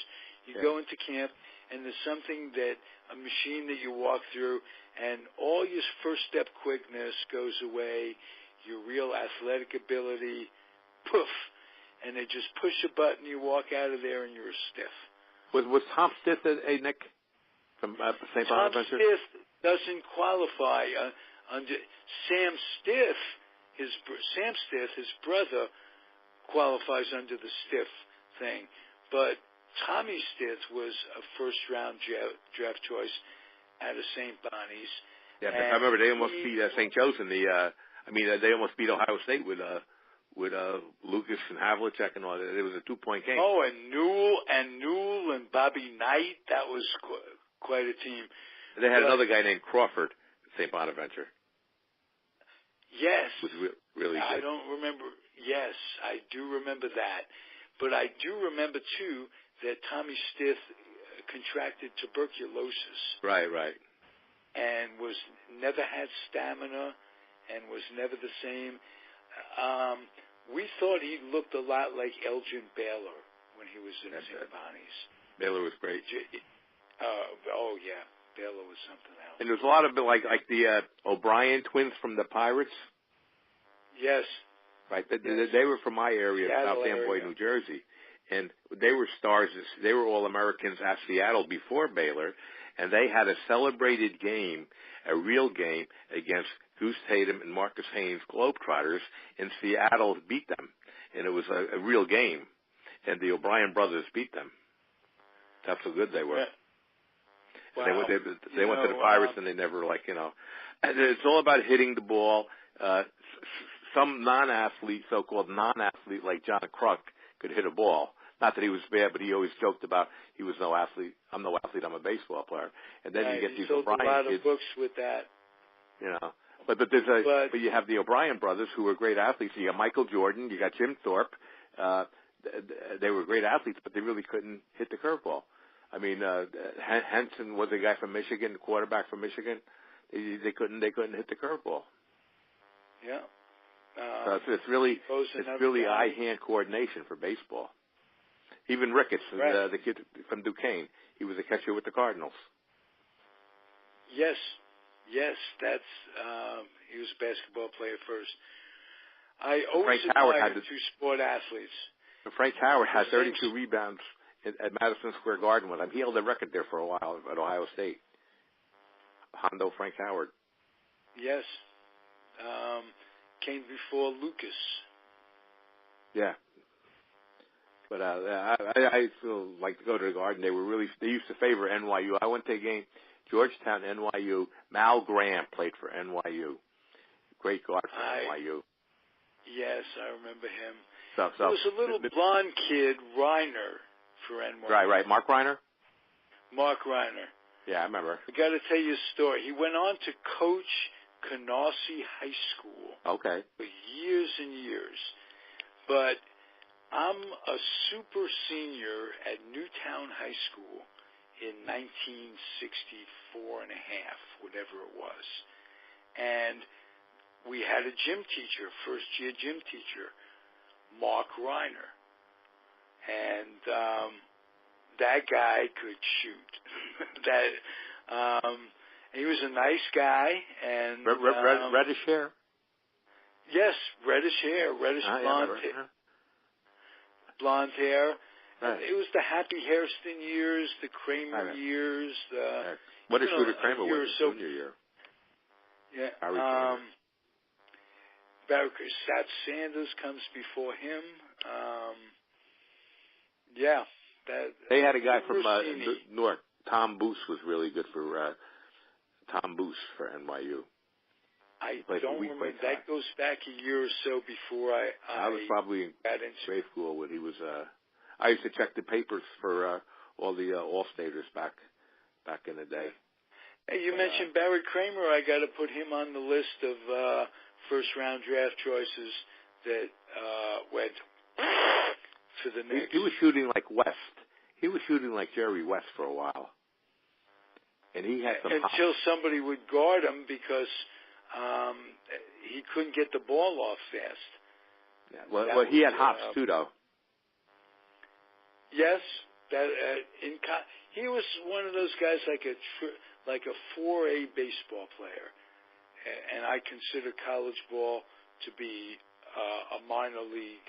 you go into camp, and there's something that a machine that you walk through, and all your first step quickness goes away, your real athletic ability, poof, and they just push a button, you walk out of there, and you're a stiff. Was Tom Stith a Knick from St. Bonaventure? Tom Stith doesn't qualify under Sam Stith. His brother, qualifies under the Stith thing, but Tommy Stith was a first-round draft choice out of St. Bonnie's. Yeah, I remember they almost beat St. Joe's in the. They almost beat Ohio State with Lucas and Havlicek and all that. It was a 2-point game. Oh, and Newell and Bobby Knight. That was quite a team. They had another guy named Crawford at St. Bonaventure. Yes. Was really good. I don't remember. Yes, I do remember that. But I do remember, too, that Tommy Stith contracted tuberculosis. Right. And never had stamina and was never the same. We thought he looked a lot like Elgin Baylor when he was in St. Bonnie's. Baylor was great. Oh, yeah. Baylor was something else. And there's a lot of like the O'Brien twins from the Pirates. Yes. Right. They were from my area, South Amboy, New Jersey. And they were stars. They were All-Americans at Seattle before Baylor. And they had a celebrated game, a real game, against Goose Tatum and Marcus Haynes Globetrotters, and Seattle beat them. And it was a real game. And the O'Brien brothers beat them. That's how good they were. Yeah. Wow. They went to the Pirates, and they never, and it's all about hitting the ball. Some so-called non-athlete like John Kruk could hit a ball. Not that he was bad, but he always joked about he was no athlete. I'm no athlete. I'm a baseball player. And then you get these O'Brien kids. Sold a lot of books with that. But you have the O'Brien brothers who were great athletes. You got Michael Jordan. You got Jim Thorpe. They were great athletes, but they really couldn't hit the curveball. Henson was a guy from Michigan, the quarterback from Michigan. They couldn't hit the curveball. Yeah. So it's really eye-hand coordination for baseball. Even Ricketts, the kid from Duquesne, he was a catcher with the Cardinals. Yes, that's he was a basketball player first. I always admired two sport athletes. Frank Howard had 32 rebounds at Madison Square Garden with him. He held a record there for a while at Ohio State. Hondo Frank Howard. Yes. Came before Lucas. Yeah. But I still like to go to the Garden. They used to favor NYU. I went to a game, Georgetown, NYU. Mal Graham played for NYU. Great guard for NYU. Yes, I remember him. So there was a little blonde kid, Reiner, for NYU. Right. Mark Reiner? Mark Reiner. Yeah, I remember. I got to tell you a story. He went on to coach Canarsie High School. Okay. For years and years. But I'm a super senior at Newtown High School in 1964 and a half, whatever it was. And we had a gym teacher, first-year gym teacher, Mark Reiner. And that guy could shoot. He was a nice guy. And reddish hair? Yes, reddish hair, blonde hair. Right. It was the Happy Hairston years, the Kramer years. What did Shooter Kramer win his junior year? Yeah. Sat Sanders comes before him. They had a guy from Newark. Tom Boos was really good for NYU. I don't remember. That goes back a year or so before I was probably in grade school when he was. I used to check the papers for all the All-Staters back in the day. Hey, you mentioned Barrett Kramer. I got to put him on the list of first-round draft choices that went to the Knicks. He was shooting like West. He was shooting like Jerry West for a while, and he had some until somebody would guard him because he couldn't get the ball off fast. Yeah. Well, he had hops too, though. Yes, that he was one of those guys like a 4A baseball player, and I consider college ball to be a minor league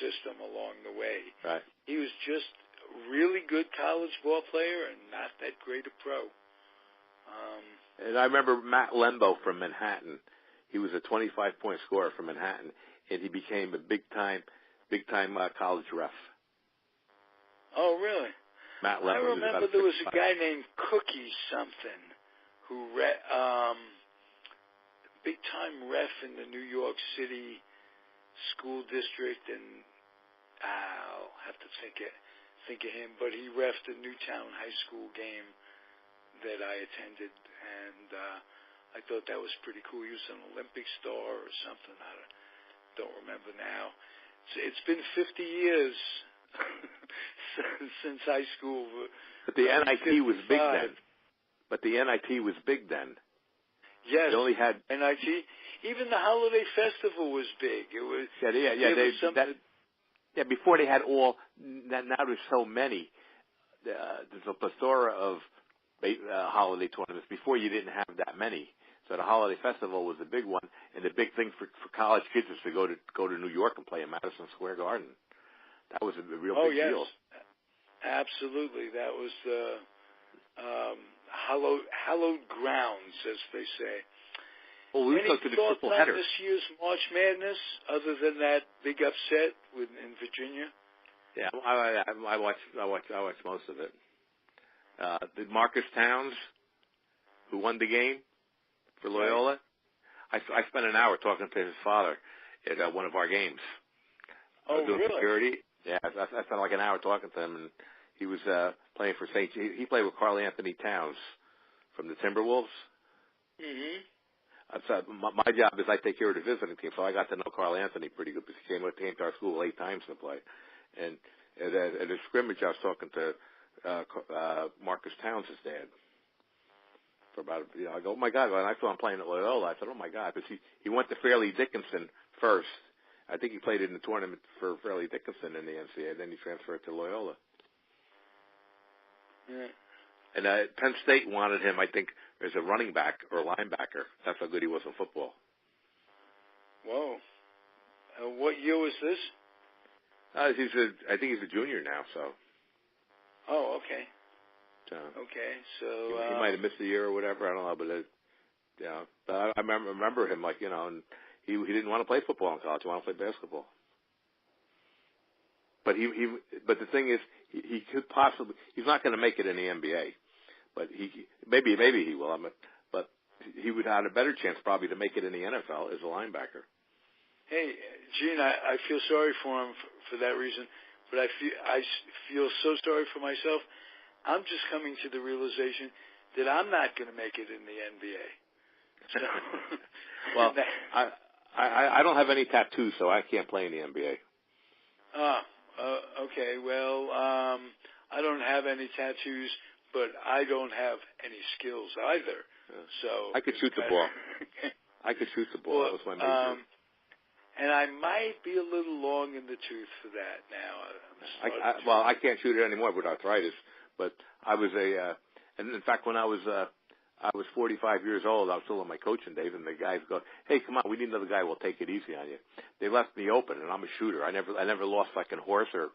system along the way. Right. He was just a really good college ball player and not that great a pro. And I remember Matt Lembo from Manhattan. He was a 25-point scorer from Manhattan, and he became a big-time college ref. Oh, really? Matt Lembo. I remember there was a guy named Cookie something who big-time ref in the New York City school district, and I'll have to think of him, but he reffed a Newtown High School game that I attended, and I thought that was pretty cool. He was an Olympic star or something. I don't remember now. It's been 50 years since high school. But the NIT was big then. Yes, they only had NIT. Even the holiday festival was big. It was before they had all. Now there's so many. There's a plethora of holiday tournaments. Before you didn't have that many. So the holiday festival was the big one, and the big thing for college kids was to go to New York and play in Madison Square Garden. That was a real big deal. Absolutely. That was the hallowed grounds, as they say. Well, we Any took to the thoughts triple on header. this year's March Madness, other than that big upset in Virginia? Yeah, I watched most of it. Did Marcus Towns, who won the game for Loyola, I spent an hour talking to his father at one of our games. Oh, doing really? Security. Yeah, I spent like an hour talking to him, and he was playing for St. He played with Karl Anthony Towns from the Timberwolves. Mm-hmm. My job is I take care of the visiting team, so I got to know Karl Anthony pretty good because he came to our school 8 times to play. And at a scrimmage, I was talking to Marcus Towns' dad for about, I go, oh my God, when I saw him playing at Loyola, I said, oh my God, because he went to Fairleigh Dickinson first. I think he played in the tournament for Fairleigh Dickinson in the NCAA, then he transferred to Loyola. Yeah. And Penn State wanted him, I think, as a running back or linebacker. That's how good he was in football. Whoa. What year was this? I think he's a junior now, so. Oh, okay. Okay, so he might have missed a year or whatever. I don't know, but I remember him, and he didn't want to play football in college. He wanted to play basketball. But but the thing is, he could possibly. He's not going to make it in the NBA, but maybe he will. But he would have a better chance probably to make it in the NFL as a linebacker. Hey, Gene, I feel sorry for him for that reason, but I feel so sorry for myself. I'm just coming to the realization that I'm not going to make it in the NBA. So, well, I don't have any tattoos, so I can't play in the NBA. Okay. Well, I don't have any tattoos, but I don't have any skills either. So I could shoot the ball. I could shoot the ball. That was my major. And I might be a little long in the tooth for that now. I can't shoot it anymore with arthritis. But I was and in fact, when I was 45 years old, I was still in my coaching days, and the guys go, "Hey, come on, we need another guy who will take it easy on you." They left me open, and I'm a shooter. I never lost like a horse, or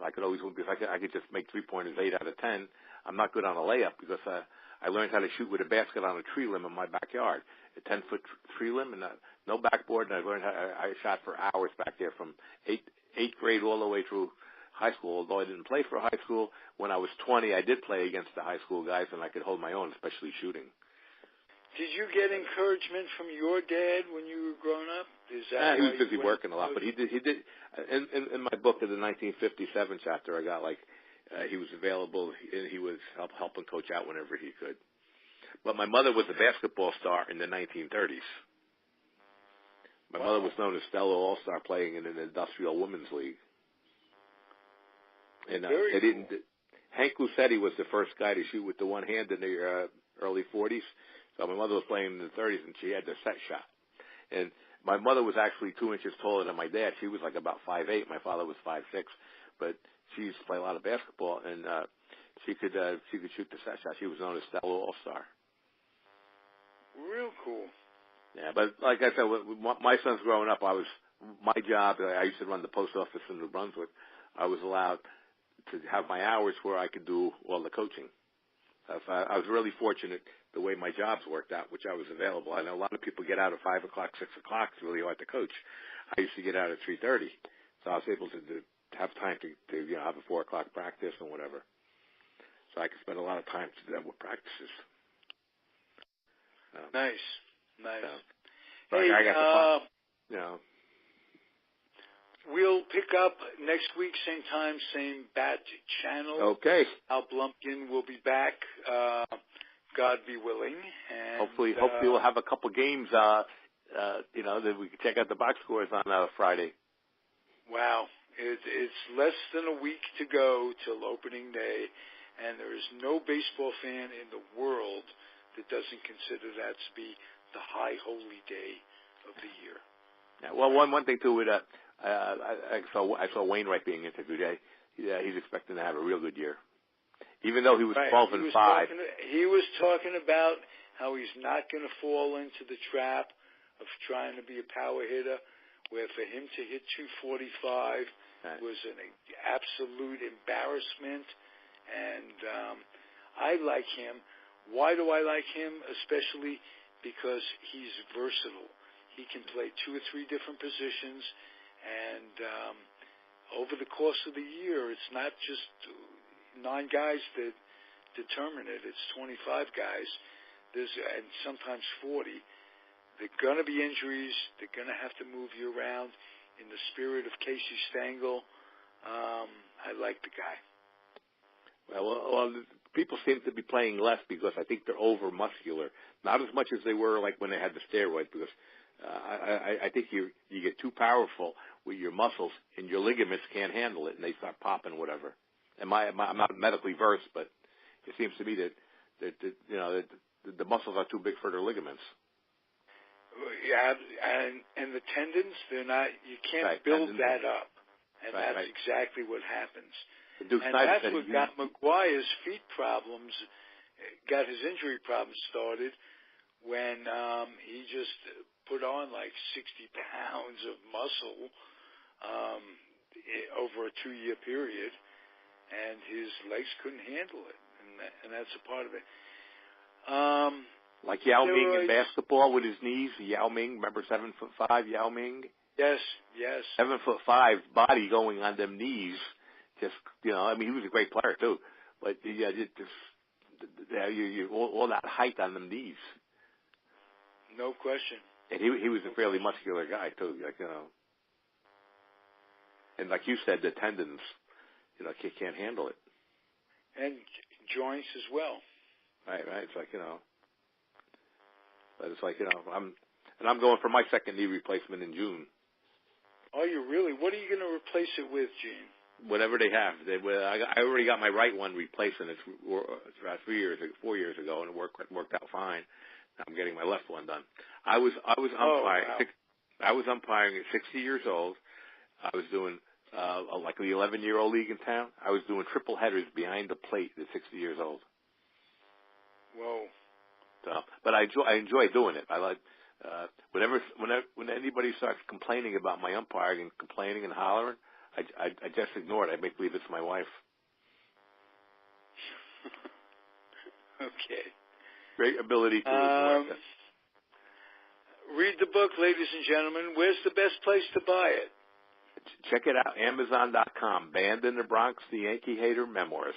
I could always win because I could just make 3-pointers 8 out of 10. I'm not good on a layup because I learned how to shoot with a basket on a tree limb in my backyard, a 10-foot tree limb, and no backboard. And I learned how I shot for hours back there from eighth grade all the way through high school. Although I didn't play for high school, when I was 20, I did play against the high school guys, and I could hold my own, especially shooting. Did you get encouragement from your dad when you were growing up? Is that he was busy working a lot, but he did. In my book, in the 1957 chapter, I got he was available. He was helping coach out whenever he could. But my mother was a basketball star in the 1930s. My mother was known as Stella All-Star, playing in an industrial women's league. And Very cool. Hank Lucetti was the first guy to shoot with the one hand in the early 40s. So my mother was playing in the 30s, and she had the set shot. And my mother was actually 2 inches taller than my dad. She was about 5'8". My father was 5'6". But she used to play a lot of basketball, and she could shoot the set shot. She was known as Stella All-Star. Real cool. Yeah, but like I said, my son's growing up, my job, I used to run the post office in New Brunswick. I was allowed to have my hours where I could do all the coaching. I was really fortunate the way my jobs worked out, which I was available. I know a lot of people get out at 5 o'clock, 6 o'clock. It's really hard to coach. I used to get out at 3:30, so I was able to have time to have a 4 o'clock practice and whatever. So I could spend a lot of time to do that with practices. Nice. So Hey, I got the we'll pick up next week, same time, same bat channel. Okay. Al Blumpkin will be back, God be willing. And hopefully we'll have a couple games, that we can check out the box scores on Friday. Wow. It's less than a week to go till opening day, and there is no baseball fan in the world that doesn't consider that to be the high holy day of the year. Yeah, well, one thing too, I saw Wainwright being interviewed. He's expecting to have a real good year, even though he was 12-5. He was talking about how he's not going to fall into the trap of trying to be a power hitter, where for him to hit 245 was an absolute embarrassment. And I like him. Why do I like him? Especially because he's versatile. He can play 2 or 3 different positions, and over the course of the year, it's not just 9 guys that determine it. It's 25 guys. And sometimes 40. There are going to be injuries. They're going to have to move you around. In the spirit of Casey Stengel, I like the guy. Well, people seem to be playing less because I think they're over-muscular. Not as much as they were when they had the steroids, because I think you get too powerful with your muscles, and your ligaments can't handle it, and they start popping, whatever. And I'm not medically versed, but it seems to me that the muscles are too big for their ligaments. Yeah, and the tendons, they're not. You can't build that up, and that's exactly what happens. And that's what got McGuire's feet problems, got his injury problems started when he just put on 60 pounds of muscle over a 2-year period, and his legs couldn't handle it, and that's a part of it. Like Yao Ming in basketball with his knees. Yao Ming, remember 7'5", Yao Ming? Yes. 7'5", body going on them knees. Just he was a great player too, but all that height on them knees. No question. And he was a fairly muscular guy too, and like you said, the tendons, can't handle it. And joints as well. Right. It's but it's I'm going for my second knee replacement in June. Oh, you really? What are you going to replace it with, Gene? Whatever they have. I already got my right one replaced, and it's 4 years ago, and it worked out fine. Now I'm getting my left one done. I was umpiring. Wow. I was umpiring at 60 years old. I was doing like the 11-year-old league in town. I was doing triple headers behind the plate at 60 years old. Whoa. So, but I enjoy doing it. I like when anybody starts complaining about my umpiring and complaining and hollering, I just ignore it. I make believe it's my wife. Okay. Great ability to ignore it. Read the book, ladies and gentlemen. Where's the best place to buy it? Check it out, Amazon.com. Banned in the Bronx, The Yankee Hater Memoirs.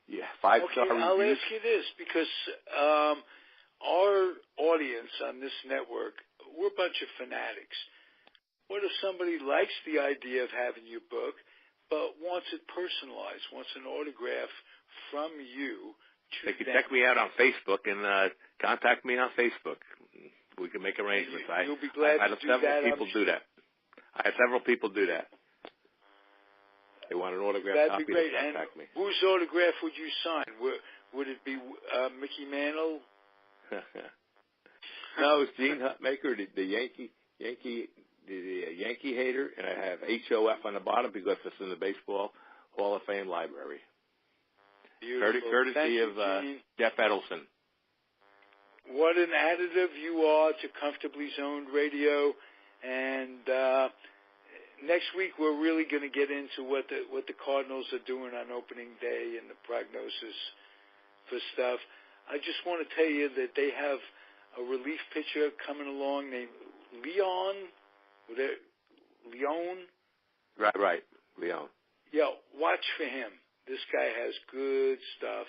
Yeah, 5-star reviews. I'll ask you this, because our audience on this network, we're a bunch of fanatics. What if somebody likes the idea of having your book, but wants it personalized, wants an autograph from you to They can them? check me out on Facebook and contact me on Facebook. We can make arrangements. You'll be glad I had to do that. several people do that. I had several people do that. They want an autograph That'd copy. be great. To contact me. Whose autograph would you sign? Would it be Mickey Mantle? No, it's Gene Hutmaker, the Yankee hater, and I have HOF on the bottom because it's in the Baseball Hall of Fame library. Beautiful. Courtesy Thank of you, Jeff Edelson. What an additive you are to Comfortably Zoned Radio. And next week we're really going to get into what the Cardinals are doing on opening day and the prognosis for stuff. I just want to tell you that they have a relief pitcher coming along named Leone. Right, Leone. Yeah, watch for him. This guy has good stuff,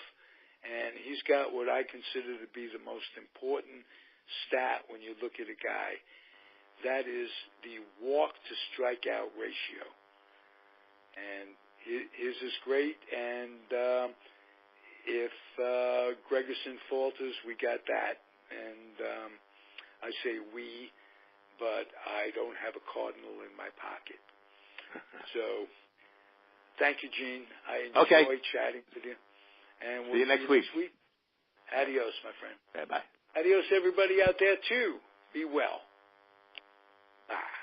and he's got what I consider to be the most important stat when you look at a guy. That is the walk-to-strikeout ratio. And his is great, and if Gregerson falters, we got that. And I say we, but I don't have a Cardinal in my pocket. So, thank you, Gene. I enjoyed chatting with you. And we'll see you next week. Adios, my friend. Yeah, bye. Adios, everybody out there, too. Be well. Bye.